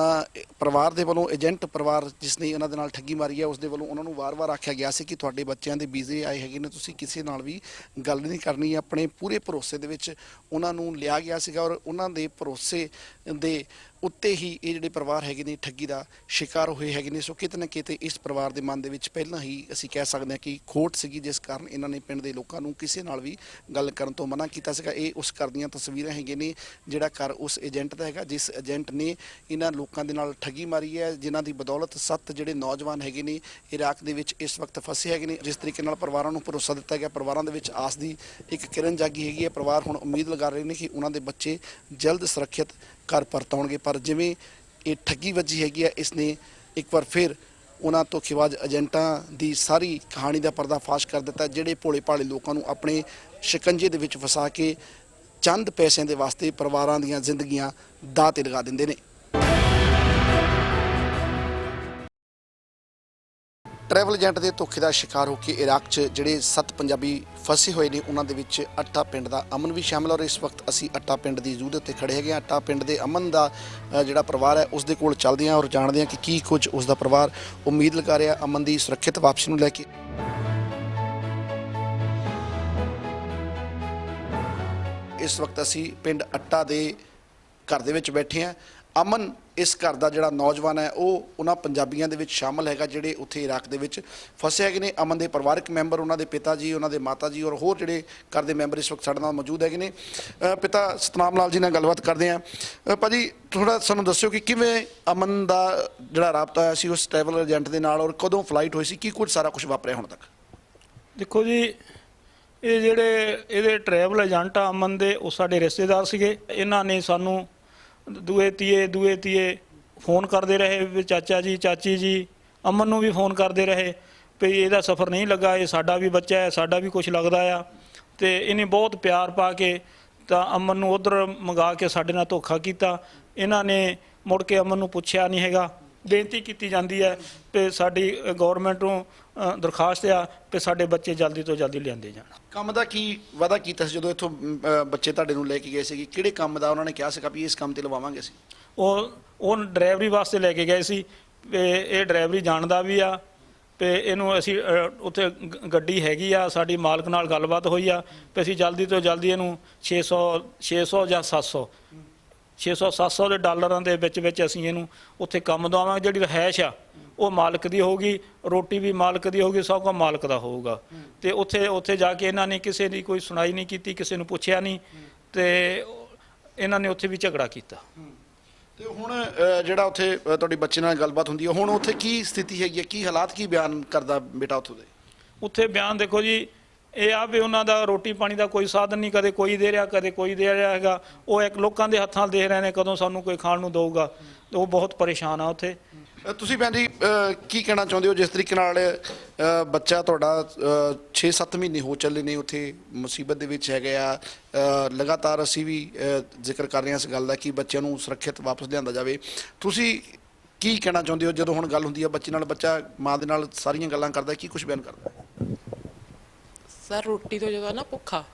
Speaker 1: ਪਰਿਵਾਰ ਦੇ ਵੱਲੋਂ, ਏਜੰਟ ਪਰਿਵਾਰ ਜਿਸ ਨੇ ਉਹਨਾਂ ਦੇ ਨਾਲ ਠੱਗੀ ਮਾਰੀ ਹੈ, ਉਸ ਦੇ ਵੱਲੋਂ ਉਹਨਾਂ ਨੂੰ ਵਾਰ-ਵਾਰ ਆਖਿਆ ਗਿਆ ਸੀ ਕਿ ਤੁਹਾਡੇ ਬੱਚਿਆਂ ਦੇ ਵੀਜ਼ੇ ਆਏ ਹੈਗੇ ਨੇ, ਤੁਸੀਂ ਕਿਸੇ ਨਾਲ ਵੀ ਗੱਲ ਨਹੀਂ ਕਰਨੀ। ਆਪਣੇ ਪੂਰੇ ਭਰੋਸੇ ਦੇ ਵਿੱਚ ਉਹਨਾਂ ਨੂੰ ਲਿਆ ਗਿਆ ਸੀਗਾ, ਔਰ ਉਹਨਾਂ ਦੇ ਭਰੋਸੇ ਦੇ ਉੱਤੇ ਹੀ ਇਹ ਜਿਹੜੇ ਪਰਿਵਾਰ ਹੈਗੇ ਨੇ ਠੱਗੀ ਦਾ ਸ਼ਿਕਾਰ ਹੋਏ ਹੈਗੇ ਨੇ। ਸੋ ਕਿਤੇ ਨਾ ਕਿਤੇ ਇਸ ਪਰਿਵਾਰ ਦੇ ਮਨ ਦੇ ਵਿੱਚ ਪਹਿਲਾਂ ਹੀ ਅਸੀਂ ਕਹਿ ਸਕਦੇ ਹਾਂ ਕਿ ਖੋਟ ਸੀਗੀ, ਜਿਸ ਕਾਰਨ ਇਹਨਾਂ ਨੇ ਪਿੰਡ ਦੇ ਲੋਕਾਂ ਨੂੰ ਕਿਸੇ ਨਾਲ ਵੀ ਗੱਲ ਕਰਨ ਤੋਂ ਮਨਾ ਕੀਤਾ ਸੀਗਾ। ਇਹ ਉਸ ਘਰ ਦੀਆਂ ਤਸਵੀਰਾਂ ਹੈਗੇ ਨੇ, ਜਿਹੜਾ ਘਰ ਉਸ ਏਜੰਟ ਦਾ ਹੈਗਾ, ਜਿਸ ਏਜੰਟ ਨੇ ਇਹਨਾਂ ਲੋਕਾਂ ਦੇ ਨਾਲ ਠੱਗੀ ਮਾਰੀ ਹੈ, ਜਿਨ੍ਹਾਂ ਦੀ ਬਦੌਲਤ 7 ਜਿਹੜੇ ਨੌਜਵਾਨ ਹੈਗੇ ਨੇ ਇਰਾਕ ਦੇ ਵਿੱਚ ਇਸ ਵਕਤ ਫਸੇ ਹੈਗੇ ਨੇ। ਜਿਸ ਤਰੀਕੇ ਨਾਲ ਪਰਿਵਾਰਾਂ ਨੂੰ ਭਰੋਸਾ ਦਿੱਤਾ ਗਿਆ, ਪਰਿਵਾਰਾਂ ਦੇ ਵਿੱਚ ਆਸ ਦੀ ਇੱਕ ਕਿਰਨ ਜਾਗੀ ਹੈਗੀ ਹੈ। ਪਰਿਵਾਰ ਹੁਣ ਉਮੀਦ ਲਗਾ ਰਹੇ ਨੇ ਕਿ ਉਹਨਾਂ ਦੇ ਬੱਚੇ ਜਲਦ ਸੁਰੱਖਿਅਤ ਘਰ ਪਰਤ ਆਉਣਗੇ। ਪਰ ਜਿਵੇਂ ਇਹ ਠੱਗੀ ਵੱਜੀ ਹੈਗੀ ਹੈ, ਇਸ ਨੇ ਇੱਕ ਵਾਰ ਫਿਰ ਉਹਨਾਂ ਧੋਖੇਬਾਜ਼ ਏਜੰਟਾਂ ਦੀ ਸਾਰੀ ਕਹਾਣੀ ਦਾ ਪਰਦਾਫਾਸ਼ ਕਰ ਦਿੱਤਾ, ਜਿਹੜੇ ਭੋਲੇ ਭਾਲੇ ਲੋਕਾਂ ਨੂੰ ਆਪਣੇ ਸ਼ਿਕੰਜੇ ਦੇ ਵਿੱਚ ਫਸਾ ਕੇ ਚੰਦ ਪੈਸਿਆਂ ਦੇ ਵਾਸਤੇ ਪਰਿਵਾਰਾਂ ਦੀਆਂ ਜ਼ਿੰਦਗੀਆਂ ਦਾਅ 'ਤੇ ਲਗਾ ਦਿੰਦੇ ਨੇ। ਟਰੈਵਲ ਏਜੰਟ ਦੇ ਧੋਖੇ ਦਾ ਸ਼ਿਕਾਰ ਹੋ ਕੇ ਇਰਾਕ 'ਚ ਜਿਹੜੇ 7 ਪੰਜਾਬੀ ਫਸੇ ਹੋਏ ਨੇ, ਉਹਨਾਂ ਦੇ ਵਿੱਚ ਅੱਟਾ ਪਿੰਡ ਦਾ ਅਮਨ ਵੀ ਸ਼ਾਮਲ। ਔਰ ਇਸ ਵਕਤ ਅਸੀਂ ਅੱਟਾ ਪਿੰਡ ਦੀ ਜ਼ੂ ਦੇ ਉੱਤੇ ਖੜੇ ਹੈਗੇ ਹਾਂ। ਅੱਟਾ ਪਿੰਡ ਦੇ ਅਮਨ ਦਾ ਜਿਹੜਾ ਪਰਿਵਾਰ ਹੈ ਉਸ ਦੇ ਕੋਲ ਚੱਲਦੇ ਹਾਂ ਔਰ ਜਾਣਦੇ ਹਾਂ ਕਿ ਕੀ ਕੁਝ ਉਸ ਦਾ ਪਰਿਵਾਰ ਉਮੀਦ ਲਗਾ ਰਿਹਾ ਅਮਨ ਦੀ ਸੁਰੱਖਿਅਤ ਵਾਪਸੀ ਨੂੰ ਲੈ ਕੇ। ਇਸ ਵਕਤ ਅਸੀਂ ਪਿੰਡ ਅੱਟਾ ਦੇ ਘਰ ਦੇ ਵਿੱਚ ਬੈਠੇ ਹਾਂ। ਅਮਨ ਇਸ ਘਰ ਦਾ ਜਿਹੜਾ ਨੌਜਵਾਨ ਹੈ ਉਹ ਉਹਨਾਂ ਪੰਜਾਬੀਆਂ ਦੇ ਵਿੱਚ ਸ਼ਾਮਲ ਹੈਗਾ ਜਿਹੜੇ ਉੱਥੇ ਇਰਾਕ ਦੇ ਵਿੱਚ ਫਸੇ ਹੈਗੇ ਨੇ। ਅਮਨ ਦੇ ਪਰਿਵਾਰਕ ਮੈਂਬਰ, ਉਹਨਾਂ ਦੇ ਪਿਤਾ ਜੀ, ਉਹਨਾਂ ਦੇ ਮਾਤਾ ਜੀ ਔਰ ਹੋਰ ਜਿਹੜੇ ਘਰ ਦੇ ਮੈਂਬਰ ਇਸ ਵਕਤ ਸਾਡੇ ਨਾਲ ਮੌਜੂਦ ਹੈਗੇ ਨੇ। ਪਿਤਾ ਸਤਨਾਮ ਲਾਲ ਜੀ ਨਾਲ ਗੱਲਬਾਤ ਕਰਦੇ ਹਾਂ। ਭਾਜੀ ਥੋੜਾ ਸਾਨੂੰ ਦੱਸਿਓ ਕਿ ਕਿਵੇਂ ਅਮਨ ਦਾ ਜਿਹੜਾ ਰਾਬਤਾ ਹੋਇਆ ਸੀ ਉਸ ਟਰੈਵਲ ਏਜੰਟ ਦੇ ਨਾਲ, ਔਰ ਕਦੋਂ ਫਲਾਈਟ ਹੋਈ ਸੀ, ਕੀ ਕੁਝ ਸਾਰਾ ਕੁਝ ਵਾਪਰਿਆ ਹੁਣ ਤੱਕ?
Speaker 10: ਦੇਖੋ ਜੀ, ਇਹ ਜਿਹੜੇ ਇਹਦੇ ਟਰੈਵਲ ਏਜੰਟ ਆ ਅਮਨ ਦੇ, ਉਹ ਸਾਡੇ ਰਿਸ਼ਤੇਦਾਰ ਸੀਗੇ। ਇਹਨਾਂ ਨੇ ਸਾਨੂੰ ਦੂਏ ਤੀਏ ਫੋਨ ਕਰਦੇ ਰਹੇ ਵੀ ਚਾਚਾ ਜੀ, ਚਾਚੀ ਜੀ। ਅਮਨ ਨੂੰ ਵੀ ਫੋਨ ਕਰਦੇ ਰਹੇ ਵੀ ਇਹਦਾ ਸਫ਼ਰ ਨਹੀਂ ਲੱਗਾ, ਇਹ ਸਾਡਾ ਵੀ ਬੱਚਾ ਹੈ, ਸਾਡਾ ਵੀ ਕੁਝ ਲੱਗਦਾ ਆ। ਤੇ ਇਹਨੇ ਬਹੁਤ ਪਿਆਰ ਪਾ ਕੇ ਤਾਂ ਅਮਨ ਨੂੰ ਉਧਰ ਮੰਗਾ ਕੇ ਸਾਡੇ ਨਾਲ ਧੋਖਾ ਕੀਤਾ। ਇਹਨਾਂ ਨੇ ਮੁੜ ਕੇ ਅਮਨ ਨੂੰ ਪੁੱਛਿਆ ਨਹੀਂ ਹੈਗਾ ਬੇਨਤੀ ਕੀਤੀ ਜਾਂਦੀ ਹੈ ਕਿ ਸਾਡੀ ਗਵਰਨਮੈਂਟ ਨੂੰ ਦਰਖਾਸਤ ਆ ਕਿ ਸਾਡੇ ਬੱਚੇ ਜਲਦੀ ਤੋਂ ਜਲਦੀ ਲਿਆਂਦੇ ਜਾਣ।
Speaker 1: ਕੰਮ ਦਾ ਕੀ ਵਾਅਦਾ ਕੀਤਾ ਸੀ ਜਦੋਂ ਇੱਥੋਂ ਬੱਚੇ ਤੁਹਾਡੇ ਨੂੰ ਲੈ ਕੇ ਗਏ ਸੀ? ਕਿਹੜੇ ਕੰਮ ਦਾ ਉਹਨਾਂ ਨੇ ਕਿਹਾ ਸੀਗਾ ਵੀ ਇਸ ਕੰਮ ਤੇ ਲਵਾਵਾਂਗੇ ਅਸੀਂ?
Speaker 10: ਉਹ ਡਰਾਈਵਰੀ ਵਾਸਤੇ ਲੈ ਕੇ ਗਏ ਸੀ ਤੇ ਇਹ ਡਰਾਈਵਰੀ ਜਾਣਦਾ ਵੀ ਆ ਤੇ ਇਹਨੂੰ ਅਸੀਂ ਉੱਥੇ ਗੱਡੀ ਹੈਗੀ ਆ, ਸਾਡੀ ਮਾਲਕ ਨਾਲ ਗੱਲਬਾਤ ਹੋਈ ਆ ਤੇ ਅਸੀਂ ਜਲਦੀ ਤੋਂ ਜਲਦੀ ਇਹਨੂੰ 600 ਜਾਂ 700 ਦੇ ਡਾਲਰਾਂ ਦੇ ਵਿੱਚ ਅਸੀਂ ਇਹਨੂੰ ਉੱਥੇ ਕੰਮ ਦਵਾਵਾਂਗੇ। ਜਿਹੜੀ ਰਿਹਾਇਸ਼ ਆ ਉਹ ਮਾਲਕ ਦੀ ਹੋਊਗੀ, ਰੋਟੀ ਵੀ ਮਾਲਕ ਦੀ ਹੋਊਗੀ, ਸਭ ਕੁਝ ਮਾਲਕ ਦਾ ਹੋਊਗਾ। ਤੇ ਉੱਥੇ ਜਾ ਕੇ ਇਹਨਾਂ ਨੇ ਕਿਸੇ ਦੀ ਕੋਈ ਸੁਣਾਈ ਨਹੀਂ ਕੀਤੀ, ਕਿਸੇ ਨੂੰ ਪੁੱਛਿਆ ਨਹੀਂ ਤੇ ਇਹਨਾਂ ਨੇ ਉੱਥੇ ਵੀ ਝਗੜਾ ਕੀਤਾ।
Speaker 1: ਤੇ ਹੁਣ ਜਿਹੜਾ ਉੱਥੇ ਤੁਹਾਡੇ ਬੱਚੇ ਨਾਲ ਗੱਲਬਾਤ ਹੁੰਦੀ ਹੈ, ਹੁਣ ਉੱਥੇ ਕੀ ਸਥਿਤੀ ਹੈਗੀ ਹੈ, ਕੀ ਹਾਲਾਤ ਕੀ ਬਿਆਨ ਕਰਦਾ ਬੇਟਾ ਉੱਥੋਂ ਦੇ?
Speaker 10: ਉੱਥੇ ਬਿਆਨ ਦੇਖੋ ਜੀ, ਇਹ ਆ ਵੀ ਉਹਨਾਂ ਦਾ ਰੋਟੀ ਪਾਣੀ ਦਾ ਕੋਈ ਸਾਧਨ ਨਹੀਂ, ਕਦੇ ਕੋਈ ਦੇ ਰਿਹਾ ਕਦੇ ਕੋਈ ਦੇ ਰਿਹਾ ਹੈਗਾ। ਉਹ ਇੱਕ ਲੋਕਾਂ ਦੇ ਹੱਥਾਂ ਦੇਖ ਰਹੇ ਨੇ ਕਦੋਂ ਸਾਨੂੰ ਕੋਈ ਖਾਣ ਨੂੰ ਦਊਗਾ, ਤੇ ਉਹ ਬਹੁਤ ਪਰੇਸ਼ਾਨ ਆ ਉੱਥੇ।
Speaker 1: ਤੁਸੀਂ ਭੈਣ ਜੀ ਕੀ ਕਹਿਣਾ ਚਾਹੁੰਦੇ ਹੋ ਜਿਸ ਤਰੀਕੇ ਨਾਲ ਬੱਚਾ ਤੁਹਾਡਾ 6-7 ਮਹੀਨੇ ਹੋ ਚੱਲੇ ਨੇ ਉੱਥੇ ਮੁਸੀਬਤ ਦੇ ਵਿੱਚ ਹੈਗੇ ਆ? ਲਗਾਤਾਰ ਅਸੀਂ ਵੀ ਜ਼ਿਕਰ ਕਰ ਰਹੇ ਹਾਂ ਇਸ ਗੱਲ ਦਾ ਕਿ ਬੱਚਿਆਂ ਨੂੰ ਸੁਰੱਖਿਅਤ ਵਾਪਸ ਲਿਆਂਦਾ ਜਾਵੇ। ਤੁਸੀਂ ਕੀ ਕਹਿਣਾ ਚਾਹੁੰਦੇ ਹੋ ਜਦੋਂ ਹੁਣ ਗੱਲ ਹੁੰਦੀ ਹੈ ਬੱਚੇ ਨਾਲ? ਬੱਚਾ ਮਾਂ ਦੇ ਨਾਲ ਸਾਰੀਆਂ ਗੱਲਾਂ ਕਰਦਾ, ਕੀ ਕੁਝ ਬਿਆਨ ਕਰਦਾ?
Speaker 11: ਸਰ ਰੋਟੀ ਤੋਂ ਜਦੋਂ ਨਾ ਭੁੱਖਾ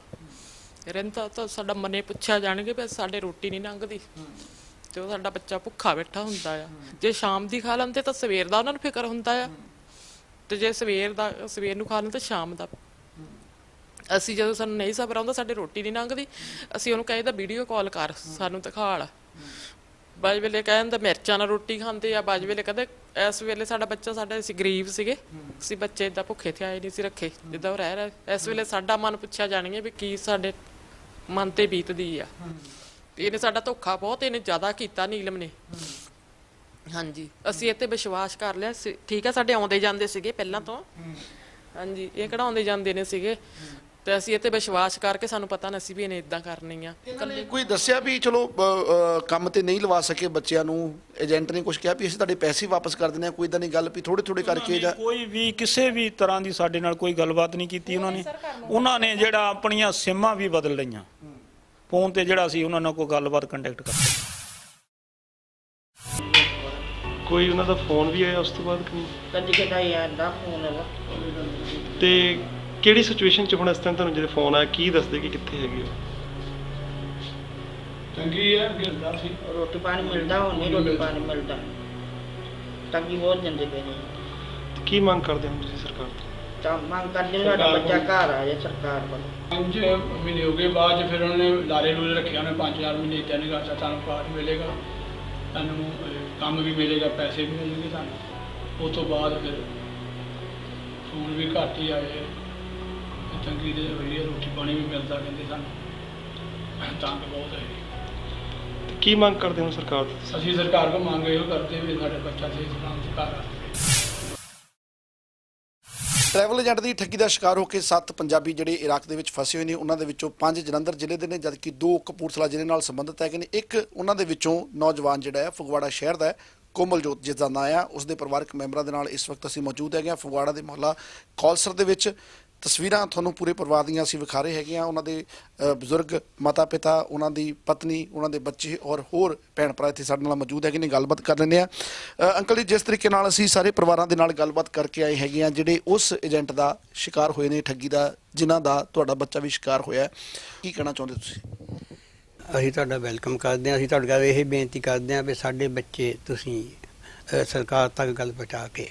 Speaker 11: ਰਹਿੰਦਾ ਤਾਂ ਸਾਡਾ ਮਨੇ ਪੁੱਛਿਆ ਜਾਣਗੇ ਵੀ ਸਾਡੇ ਰੋਟੀ ਨਹੀਂ ਲੰਘਦੀ, ਤੇ ਉਹ ਸਾਡਾ ਬੱਚਾ ਭੁੱਖਾ ਬੈਠਾ ਹੁੰਦਾ ਆ। ਜੇ ਸ਼ਾਮ ਦੀ ਖਾ ਲੈਂਦੇ ਤਾਂ ਸਵੇਰ ਦਾ ਉਹਨਾਂ ਨੂੰ ਫਿਕਰ ਹੁੰਦਾ ਆ, ਤੇ ਜੇ ਸਵੇਰ ਨੂੰ ਖਾ ਲੈਂਦੇ ਤਾਂ ਸ਼ਾਮ ਦਾ। ਅਸੀਂ ਜਦੋਂ ਸਾਨੂੰ ਨਹੀਂ ਸਬਰ ਆਉਂਦਾ, ਸਾਡੇ ਰੋਟੀ ਨਹੀਂ ਲੰਘਦੀ, ਅਸੀਂ ਉਹਨੂੰ ਕਹਿੰਦਾ ਵੀਡੀਓ ਕਾਲ ਕਰ ਸਾਨੂੰ ਦਿਖਾਲ। ਬਾਜ ਵੇਲੇ ਕਹਿੰਦਾ ਮਿਰਚਾਂ ਨਾਲ ਰੋਟੀ ਖਾਂਦੇ ਆ, ਬਾਜ ਵੇਲੇ ਕਹਿੰਦੇ ਇਸ ਵੇਲੇ ਸਾਡੇ ਅਸੀਂ ਗਰੀਬ ਸੀਗੇ, ਅਸੀਂ ਬੱਚੇ ਏਦਾਂ ਭੁੱਖੇ ਤੇ ਆਏ ਨਹੀਂ ਸੀ ਰੱਖੇ ਜਿੱਦਾਂ ਉਹ ਰਹਿ ਰਿਹਾ। ਇਸ ਵੇਲੇ ਸਾਡਾ ਮਨ ਪੁੱਛਿਆ ਜਾਣਗੇ ਵੀ ਕੀ ਸਾਡੇ ਮਨ ਤੇ ਬੀਤਦੀ ਆ। ਇਹਨੇ ਸਾਡਾ ਧੋਖਾ ਬਹੁਤ ਇਹਨੇ ਜ਼ਿਆਦਾ ਕੀਤਾ ਨੀਲਮ ਨੇ। ਹਾਂਜੀ ਅਸੀਂ ਇਹ ਤੇ ਵਿਸ਼ਵਾਸ ਕਰ ਲਿਆ ਠੀਕ ਹੈ, ਸਾਡੇ ਆਉਂਦੇ ਜਾਂਦੇ ਸੀਗੇ ਪਹਿਲਾਂ ਤੋਂ। ਹਾਂਜੀ ਇਹ ਕਿਹੜਾ ਆਉਂਦੇ ਜਾਂਦੇ ਨੇ ਸੀਗੇ, ਤੇ ਅਸੀਂ ਇਹ ਤੇ ਵਿਸ਼ਵਾਸ ਕਰਕੇ ਸਾਨੂੰ ਪਤਾ ਨਹੀਂ ਸੀ ਵੀ ਇਹਨੇ ਇਦਾਂ ਕਰਨੀ ਆ।
Speaker 1: ਕੋਈ ਦੱਸਿਆ ਵੀ ਚਲੋ ਕੰਮ ਤੇ ਨਹੀਂ ਲਵਾ ਸਕੇ ਬੱਚਿਆਂ ਨੂੰ, ਏਜੰਟ ਨੇ ਕੁਝ ਕਿਹਾ ਵੀ ਅਸੀਂ ਤੁਹਾਡੇ ਪੈਸੇ ਵਾਪਸ ਕਰ ਦਿੰਦੇ ਆ, ਕੋਈ ਇਦਾਂ ਦੀ ਗੱਲ ਵੀ ਥੋੜੇ ਕਰਕੇ ਜਾਂ
Speaker 10: ਕੋਈ ਵੀ ਕਿਸੇ ਵੀ ਤਰ੍ਹਾਂ ਦੀ ਸਾਡੇ ਨਾਲ ਕੋਈ ਗੱਲਬਾਤ ਨਹੀਂ ਕੀਤੀ ਉਹਨਾਂ ਨੇ ਜਿਹੜਾ ਆਪਣੀਆਂ ਸਿਮਾਂ ਵੀ ਬਦਲ ਲਈਆਂ ਫੋਨ ਤੇ, ਜਿਹੜਾ ਸੀ ਉਹਨਾਂ ਨਾਲ ਕੋਈ ਗੱਲਬਾਤ ਕੰਟੈਕਟ ਕਰਦੇ।
Speaker 12: ਕੋਈ ਉਹਨਾਂ ਦਾ ਫੋਨ ਵੀ ਆਇਆ ਉਸ ਤੋਂ ਬਾਅਦ
Speaker 3: ਕਦੀ ਕਦਾਈ ਆਉਂਦਾ ਫੋਨ ਹੈਗਾ।
Speaker 12: ਤੇ ਕਿਹੜੀ ਸਿਚੁਏਸ਼ਨ 'ਚ ਹੁਣ ਇਸ ਟਾਈਮ ਤੁਹਾਨੂੰ ਜਿਹੜੇ ਫੋਨ ਆਇਆ ਕੀ ਦੱਸਦੇ ਕਿ ਕਿੱਥੇ ਹੈਗੇ ਹੋ?
Speaker 10: ਤੰਗੀ ਹੈ, ਗਿਰਦਾ ਸੀ,
Speaker 3: ਰੋਟੀ ਪਾਣੀ ਮਿਲਦਾ, ਹੁਣ ਨਹੀਂ ਰੋਟੀ ਪਾਣੀ ਮਿਲਦਾ, ਤੰਗੀ ਬਹੁਤ ਜਾਂਦੇ ਪਏ ਨੇ।
Speaker 12: ਕੀ ਮੰਗ ਕਰਦੇ ਹੋ ਤੁਸੀਂ ਸਰਕਾਰ ਤੋਂ?
Speaker 3: ਤਾਂ ਮੰਗ ਕਰਦੇ ਸਾਡਾ ਬੱਚਾ ਘਰ ਆ ਜਾਏ ਸਰਕਾਰ ਵੱਲੋਂ।
Speaker 10: 5 ਮਹੀਨੇ ਹੋ ਗਏ ਬਾਅਦ 'ਚ ਫਿਰ ਉਹਨਾਂ ਨੇ ਲਾਰੇ ਲੂਰੇ ਰੱਖਿਆ, ਉਹਨੇ 5-4 ਮਹੀਨੇ ਇੱਦਾਂ ਨਹੀਂ ਕਰਤਾ, ਤੁਹਾਨੂੰ ਪਾਠ ਮਿਲੇਗਾ, ਤੁਹਾਨੂੰ ਕੰਮ ਵੀ ਮਿਲੇਗਾ, ਪੈਸੇ ਵੀ ਮਿਲਣਗੇ ਤੁਹਾਨੂੰ। ਉਸ ਤੋਂ ਬਾਅਦ ਫਿਰ ਫੋਨ ਵੀ ਘੱਟ ਹੀ ਆਏ, ਤੰਗੀ ਦੇ ਹੋਈ ਹੈ, ਰੋਟੀ ਪਾਣੀ ਵੀ ਮਿਲਦਾ ਕਹਿੰਦੇ ਸਾਨੂੰ, ਤੰਗ ਬਹੁਤ ਹੈ।
Speaker 12: ਕੀ ਮੰਗ ਕਰਦੇ ਹੋ ਸਰਕਾਰ ਤੋਂ?
Speaker 10: ਅਸੀਂ ਸਰਕਾਰ ਕੋਲ ਮੰਗ ਇਹੋ ਕਰਦੇ ਵੀ ਸਾਡੇ ਬੱਚਾ ਸਹੀ ਸਲਾਮਤ ਘਰ ਆ।
Speaker 1: ਟਰੈਵਲ ਏਜੰਟ ਦੀ ਠੱਗੀ ਦਾ ਸ਼ਿਕਾਰ ਹੋ ਕੇ 7 ਪੰਜਾਬੀ ਜਿਹੜੇ ਇਰਾਕ ਦੇ ਵਿੱਚ ਫਸੇ ਹੋਏ ਨੇ, ਉਹਨਾਂ ਦੇ ਵਿੱਚੋਂ 5 ਜਲੰਧਰ ਜ਼ਿਲ੍ਹੇ ਦੇ ਨੇ, ਜਦਕਿ 2 ਕਪੂਰਥਲਾ ਜ਼ਿਲ੍ਹੇ ਨਾਲ ਸੰਬੰਧਿਤ ਹੈਗੇ ਨੇ। ਇੱਕ ਉਹਨਾਂ ਦੇ ਵਿੱਚੋਂ ਨੌਜਵਾਨ ਜਿਹੜਾ ਹੈ ਫਗਵਾੜਾ ਸ਼ਹਿਰ ਦਾ ਹੈ, ਕੋਮਲਜੋਤ ਜਿਸ ਦਾ ਨਾਂ ਆ, ਉਸਦੇ ਪਰਿਵਾਰਕ ਮੈਂਬਰਾਂ ਦੇ ਨਾਲ ਇਸ ਵਕਤ ਅਸੀਂ ਮੌਜੂਦ ਹੈਗੇ ਹਾਂ ਫਗਵਾੜਾ ਦੇ ਮੁਹੱਲਾ ਕੌਲਸਰ ਦੇ ਵਿੱਚ। ਤਸਵੀਰਾਂ ਤੁਹਾਨੂੰ ਪੂਰੇ ਪਰਿਵਾਰ ਦੀਆਂ ਅਸੀਂ ਵਿਖਾ ਰਹੇ ਹੈਗੇ ਹਾਂ। ਉਹਨਾਂ ਦੇ ਬਜ਼ੁਰਗ ਮਾਤਾ ਪਿਤਾ, ਉਹਨਾਂ ਦੀ ਪਤਨੀ, ਉਹਨਾਂ ਦੇ ਬੱਚੇ ਔਰ ਹੋਰ ਭੈਣ ਭਰਾ ਇੱਥੇ ਸਾਡੇ ਨਾਲ ਮੌਜੂਦ ਹੈਗੇ ਨੇ, ਗੱਲਬਾਤ ਕਰ ਲੈਂਦੇ ਹਾਂ। ਅੰਕਲ ਜੀ, ਜਿਸ ਤਰੀਕੇ ਨਾਲ ਅਸੀਂ ਸਾਰੇ ਪਰਿਵਾਰਾਂ ਦੇ ਨਾਲ ਗੱਲਬਾਤ ਕਰਕੇ ਆਏ ਹੈਗੇ ਹਾਂ ਜਿਹੜੇ ਉਸ ਏਜੰਟ ਦਾ ਸ਼ਿਕਾਰ ਹੋਏ ਨੇ, ਠੱਗੀ ਦਾ, ਜਿਨ੍ਹਾਂ ਦਾ ਤੁਹਾਡਾ ਬੱਚਾ ਵੀ ਸ਼ਿਕਾਰ ਹੋਇਆ, ਕੀ ਕਹਿਣਾ ਚਾਹੁੰਦੇ ਤੁਸੀਂ?
Speaker 13: ਅਸੀਂ ਤੁਹਾਡਾ ਵੈਲਕਮ ਕਰਦੇ ਹਾਂ। ਅਸੀਂ ਤੁਹਾਡੇ ਕੋਲ ਇਹ ਬੇਨਤੀ ਕਰਦੇ ਹਾਂ ਵੀ ਸਾਡੇ ਬੱਚੇ ਤੁਸੀਂ ਸਰਕਾਰ ਤੱਕ ਗੱਲ ਪਹੁੰਚਾ ਕੇ,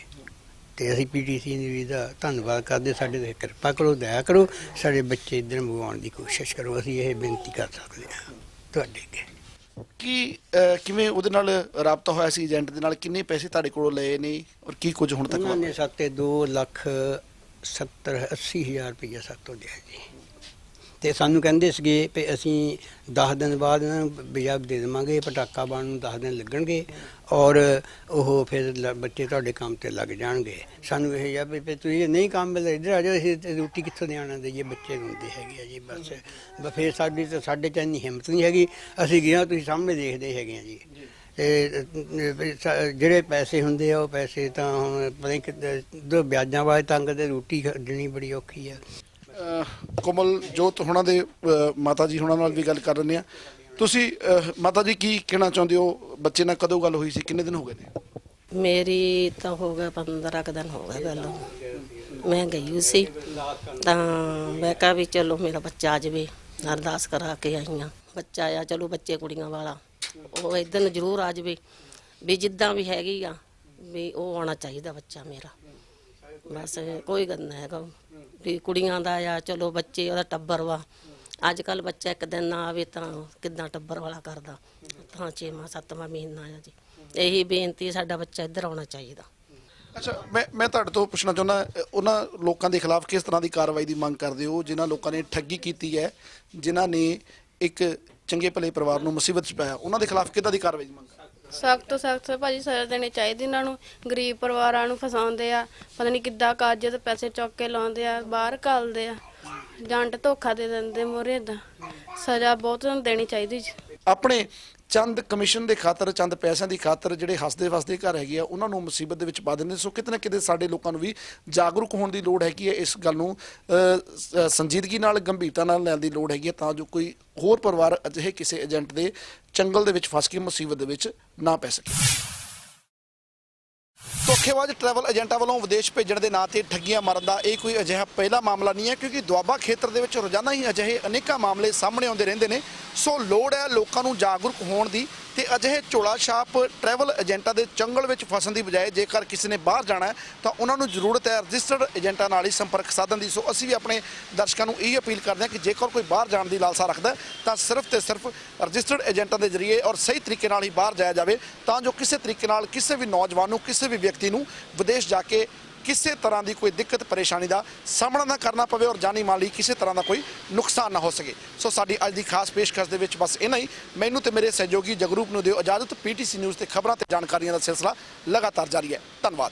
Speaker 13: ਤੇ ਅਸੀਂ ਪੀਟੀਸੀ ਵੀ ਦਾ ਧੰਨਵਾਦ ਕਰਦੇ, ਸਾਡੇ ਤੇ ਕਿਰਪਾ ਕਰੋ, ਦਇਆ ਕਰੋ, ਸਾਡੇ ਬੱਚੇ ਇੱਧਰ ਮੰਗਵਾਉਣ ਦੀ ਕੋਸ਼ਿਸ਼ ਕਰੋ। ਅਸੀਂ ਇਹ ਬੇਨਤੀ ਕਰ ਸਕਦੇ ਹਾਂ ਤੁਹਾਡੇ ਅੱਗੇ।
Speaker 1: ਕਿਵੇਂ ਉਹਦੇ ਨਾਲ ਰਾਬਤਾ ਹੋਇਆ ਸੀ ਏਜੰਟ ਦੇ ਨਾਲ? ਕਿੰਨੇ ਪੈਸੇ ਤੁਹਾਡੇ ਕੋਲੋਂ ਲਏ ਨੇ ਔਰ ਕੀ ਕੁਝ ਹੁਣ ਤੱਕ?
Speaker 13: ਉਹਨਾਂ ਨੇ ਸਾਤੇ 2,70,80,000 ਰੁਪਈਆ ਸਾਤੋਂ ਲਿਆ ਜੀ, ਤੇ ਸਾਨੂੰ ਕਹਿੰਦੇ ਸੀਗੇ ਵੀ ਅਸੀਂ 10 ਦਿਨ ਬਾਅਦ ਇਹਨਾਂ ਨੂੰ ਵੀਜ਼ਾ ਦੇ ਦੇਵਾਂਗੇ, ਪਟਾਕਾ ਬਾਣ ਨੂੰ 10 ਦਿਨ ਲੱਗਣਗੇ ਔਰ ਉਹ ਫਿਰ ਬੱਚੇ ਤੁਹਾਡੇ ਕੰਮ ਤੇ ਲੱਗ ਜਾਣਗੇ। ਸਾਨੂੰ ਇਹ ਜਾਂ ਵੀ ਤੁਸੀਂ ਨਹੀਂ ਕੰਮ ਮਿਲਦਾ ਇੱਧਰ ਆ ਜਾਓ, ਅਸੀਂ ਰੋਟੀ ਕਿੱਥੋਂ ਦੇਣਾ ਦੇਈਏ, ਬੱਚੇ ਰੋਂਦੇ ਹੈਗੇ ਆ ਜੀ। ਬਸ ਫਿਰ ਸਾਡੇ 'ਚ ਇੰਨੀ ਹਿੰਮਤ ਨਹੀਂ ਹੈਗੀ। ਅਸੀਂ ਗਿਆ, ਤੁਸੀਂ ਸਾਹਮਣੇ ਦੇਖਦੇ ਹੈਗੇ ਆ ਜੀ। ਤੇ ਜਿਹੜੇ ਪੈਸੇ ਹੁੰਦੇ ਆ ਉਹ ਪੈਸੇ ਤਾਂ ਹੁਣ ਪਤਾ ਨਹੀਂ ਕਿੱਦਾਂ ਵਿਆਜਾਂ ਵਾਲੇ ਤੰਗ ਤੇ ਰੋਟੀ ਦੇਣੀ ਬੜੀ ਔਖੀ ਆ।
Speaker 1: ਕੋਮਲਜੋਤ ਹੁਣਾਂ ਦੇ ਮਾਤਾ ਜੀ ਹੁਣਾਂ ਨਾਲ ਵੀ ਗੱਲ ਕਰ ਲੈਂਦੇ ਹਾਂ। ਤੁਸੀਂ ਮਾਤਾ ਜੀ ਕੀ ਕਹਿਣਾ ਚਾਹੁੰਦੇ ਹੋ? ਬੱਚੇ ਨਾਲ ਕਦੋਂ ਗੱਲ ਹੋਈ ਸੀ, ਕਿੰਨੇ ਦਿਨ ਹੋ ਗਏ ਨੇ?
Speaker 5: ਮੇਰੀ ਤਾਂ ਹੋ ਗਿਆ 15 ਕੁ ਦਿਨ ਹੋ ਗਏ ਗੱਲ ਮੈਂ ਗਈ ਹੋਈ ਸੀ ਤਾਂ ਮੈਂ ਕਿਹਾ ਵੀ ਚਲੋ ਮੇਰਾ ਬੱਚਾ ਆ ਜਾਵੇ ਅਰਦਾਸ ਕਰਾ ਕੇ ਆਈ ਹਾਂ ਬੱਚਾ ਆ ਚਲੋ ਬੱਚੇ ਕੁੜੀਆਂ ਵਾਲਾ ਉਹ ਇੱਧਰ ਨੂੰ ਜ਼ਰੂਰ ਆ ਜਾਵੇ ਵੀ ਜਿੱਦਾਂ ਵੀ ਹੈਗੀ ਆ ਵੀ ਉਹ ਆਉਣਾ ਚਾਹੀਦਾ ਬੱਚਾ ਮੇਰਾ ਬਸ ਕੋਈ ਗੱਲ ਨਹੀਂ ਹੈਗਾ ਵੀ ਕੁੜੀਆਂ ਦਾ ਆ ਚਲੋ ਬੱਚੇ ਉਹਦਾ ਟੱਬਰ ਵਾ ਅੱਜ ਕੱਲ ਬੱਚਾ ਇੱਕ ਦਿਨ ਨਾ ਆਵੇ ਤਾਂ ਕਿੱਦਾਂ ਟੱਬਰ ਵਾਲਾ ਕਰਦਾ ਤਾਂ 6ਵਾਂ 7ਵਾਂ ਮਹੀਨਾ ਆ ਜੀ ਇਹੀ ਬੇਨਤੀ ਸਾਡਾ ਬੱਚਾ ਇੱਧਰ ਆਉਣਾ ਚਾਹੀਦਾ।
Speaker 1: ਅੱਛਾ ਮੈਂ ਤੁਹਾਡੇ ਤੋਂ ਪੁੱਛਣਾ ਚਾਹੁੰਦਾ ਉਹਨਾਂ ਲੋਕਾਂ ਦੇ ਖਿਲਾਫ ਕਿਸ ਤਰ੍ਹਾਂ ਦੀ ਕਾਰਵਾਈ ਦੀ ਮੰਗ ਕਰਦੇ ਹੋ ਜਿਨ੍ਹਾਂ ਲੋਕਾਂ ਨੇ ਠੱਗੀ ਕੀਤੀ ਹੈ ਜਿਨ੍ਹਾਂ ਨੇ ਇੱਕ ਚੰਗੇ ਭਲੇ ਪਰਿਵਾਰ ਨੂੰ ਮੁਸੀਬਤ 'ਚ ਪਾਇਆ ਉਹਨਾਂ ਦੇ ਖਿਲਾਫ ਕਿੱਦਾਂ ਦੀ ਕਾਰਵਾਈ ਦੀ ਮੰਗ
Speaker 14: ਸਖਤ ਤੋਂ ਸਖਤ ਭਾਜੀ ਸਜ਼ਾ ਦੇਣੀ ਚਾਹੀਦੀ ਇਹਨਾਂ ਨੂੰ ਗਰੀਬ ਪਰਿਵਾਰਾਂ ਨੂੰ ਫਸਾਉਂਦੇ ਆ ਪਤਾ ਨਹੀਂ ਕਿੱਦਾਂ ਕਾਜੇ ਤੇ ਪੈਸੇ ਚੁੱਕ ਕੇ ਲਾਉਂਦੇ ਆ ਬਾਹਰ ਘੱਲਦੇ ਆ ਜੰਟ ਧੋਖਾ ਦੇ ਦਿੰਦੇ ਮੋਰੇ ਏਦਾਂ ਸਜ਼ਾ ਬਹੁਤ ਦੇਣੀ ਚਾਹੀਦੀ ਜੀ।
Speaker 1: ਆਪਣੇ ਚੰਦ ਕਮਿਸ਼ਨ ਦੇ ਖਾਤਰ ਚੰਦ ਪੈਸਿਆਂ ਦੀ ਖਾਤਰ ਜਿਹੜੇ ਹੱਸਦੇ ਵਸਦੇ ਘਰ ਹੈਗੇ ਆ ਉਹਨਾਂ ਨੂੰ ਮੁਸੀਬਤ ਦੇ ਵਿੱਚ ਪਾ ਦਿੰਦੇ ਸੋ ਕਿਤੇ ਨਾ ਕਿਤੇ ਸਾਡੇ ਲੋਕਾਂ ਨੂੰ ਵੀ ਜਾਗਰੂਕ ਹੋਣ ਦੀ ਲੋੜ ਹੈਗੀ ਹੈ ਇਸ ਗੱਲ ਨੂੰ ਸੰਜੀਦਗੀ ਨਾਲ ਗੰਭੀਰਤਾ ਨਾਲ ਲੈਣ ਦੀ ਲੋੜ ਹੈਗੀ ਹੈ ਤਾਂ ਜੋ ਕੋਈ ਹੋਰ ਪਰਿਵਾਰ ਅਜਿਹੇ ਕਿਸੇ ਏਜੰਟ ਦੇ ਚੰਗਲ ਦੇ ਵਿੱਚ ਫਸ ਕੇ ਮੁਸੀਬਤ ਦੇ ਵਿੱਚ ਨਾ ਪੈ ਸਕੇ। ਧੋਖੇਬਾਜ਼ ਟਰੈਵਲ ਏਜੰਟਾਂ ਵੱਲੋਂ ਵਿਦੇਸ਼ ਭੇਜਣ ਦੇ ਨਾਂ ਤੇ ਠੱਗੀਆਂ ਮਾਰਨ ਦਾ ਇਹ ਕੋਈ ਅਜਿਹਾ ਪਹਿਲਾ ਮਾਮਲਾ ਨਹੀਂ ਹੈ ਕਿਉਂਕਿ ਦੁਆਬਾ ਖੇਤਰ ਦੇ ਵਿੱਚ ਰੋਜ਼ਾਨਾ ਹੀ ਅਜਿਹੇ ਅਨੇਕਾਂ ਮਾਮਲੇ ਸਾਹਮਣੇ ਆਉਂਦੇ ਰਹਿੰਦੇ ਨੇ ਸੋ ਲੋੜ ਹੈ ਲੋਕਾਂ ਨੂੰ ਜਾਗਰੂਕ ਹੋਣ ਦੀ ਤੇ ਅਜਿਹੇ ਝੋਲਾ ਛਾਪ ਟਰੈਵਲ ਏਜੰਟਾਂ ਦੇ ਚੰਗਲ ਵਿੱਚ ਫਸਣ ਦੀ ਬਜਾਏ ਜੇਕਰ ਕਿਸੇ ਨੇ ਬਾਹਰ ਜਾਣਾ ਹੈ ਤਾਂ ਉਹਨਾਂ ਨੂੰ ਜ਼ਰੂਰਤ ਹੈ ਰਜਿਸਟਰਡ ਏਜੰਟਾਂ ਨਾਲ ਹੀ ਸੰਪਰਕ ਸਾਧਨ ਦੀ ਸੋ ਅਸੀਂ ਵੀ ਆਪਣੇ ਦਰਸ਼ਕਾਂ ਨੂੰ ਇਹ ਅਪੀਲ ਕਰਦੇ ਹਾਂ ਕਿ ਜੇਕਰ ਕੋਈ ਬਾਹਰ ਜਾਣ ਦੀ ਲਾਲਸਾ ਰੱਖਦਾ ਤਾਂ ਸਿਰਫ ਤੇ ਸਿਰਫ ਰਜਿਸਟਰਡ ਏਜੰਟਾਂ ਦੇ ਜ਼ਰੀਏ ਔਰ ਸਹੀ ਤਰੀਕੇ ਨਾਲ ਹੀ ਬਾਹਰ ਜਾਇਆ ਜਾਵੇ ਤਾਂ ਜੋ ਕਿਸੇ ਤਰੀਕੇ ਨਾਲ ਕਿਸੇ ਵੀ ਨੌਜਵਾਨ ਨੂੰ ਕਿਸੇ ਵੀ ਵਿਅਕਤੀ ਨੂੰ ਵਿਦੇਸ਼ ਜਾ ਕੇ ਕਿਸੇ ਤਰ੍ਹਾਂ ਦੀ ਕੋਈ ਦਿੱਕਤ ਪਰੇਸ਼ਾਨੀ ਦਾ ਸਾਹਮਣਾ ਨਾ ਕਰਨਾ ਪਵੇ ਔਰ ਜਾਨੀ ਮਾਲ ਲਈ ਕਿਸੇ ਤਰ੍ਹਾਂ ਦਾ ਕੋਈ ਨੁਕਸਾਨ ਨਾ ਹੋ ਸਕੇ ਸੋ ਸਾਡੀ ਅੱਜ ਦੀ ਖਾਸ ਪੇਸ਼ਕਸ਼ ਦੇ ਵਿੱਚ ਬਸ ਇੰਨਾ ਹੀ ਮੈਨੂੰ ਤੇ ਮੇਰੇ ਸਹਿਯੋਗੀ ਜਗਰੂਪ ਨੂੰ ਦਿਓ ਇਜਾਜ਼ਤ। ਪੀਟੀਸੀ ਨਿਊਜ਼ ਤੇ ਖਬਰਾਂ ਤੇ ਜਾਣਕਾਰੀਆਂ ਦਾ ਸਿਲਸਿਲਾ ਲਗਾਤਾਰ ਜਾਰੀ ਹੈ। ਧੰਨਵਾਦ।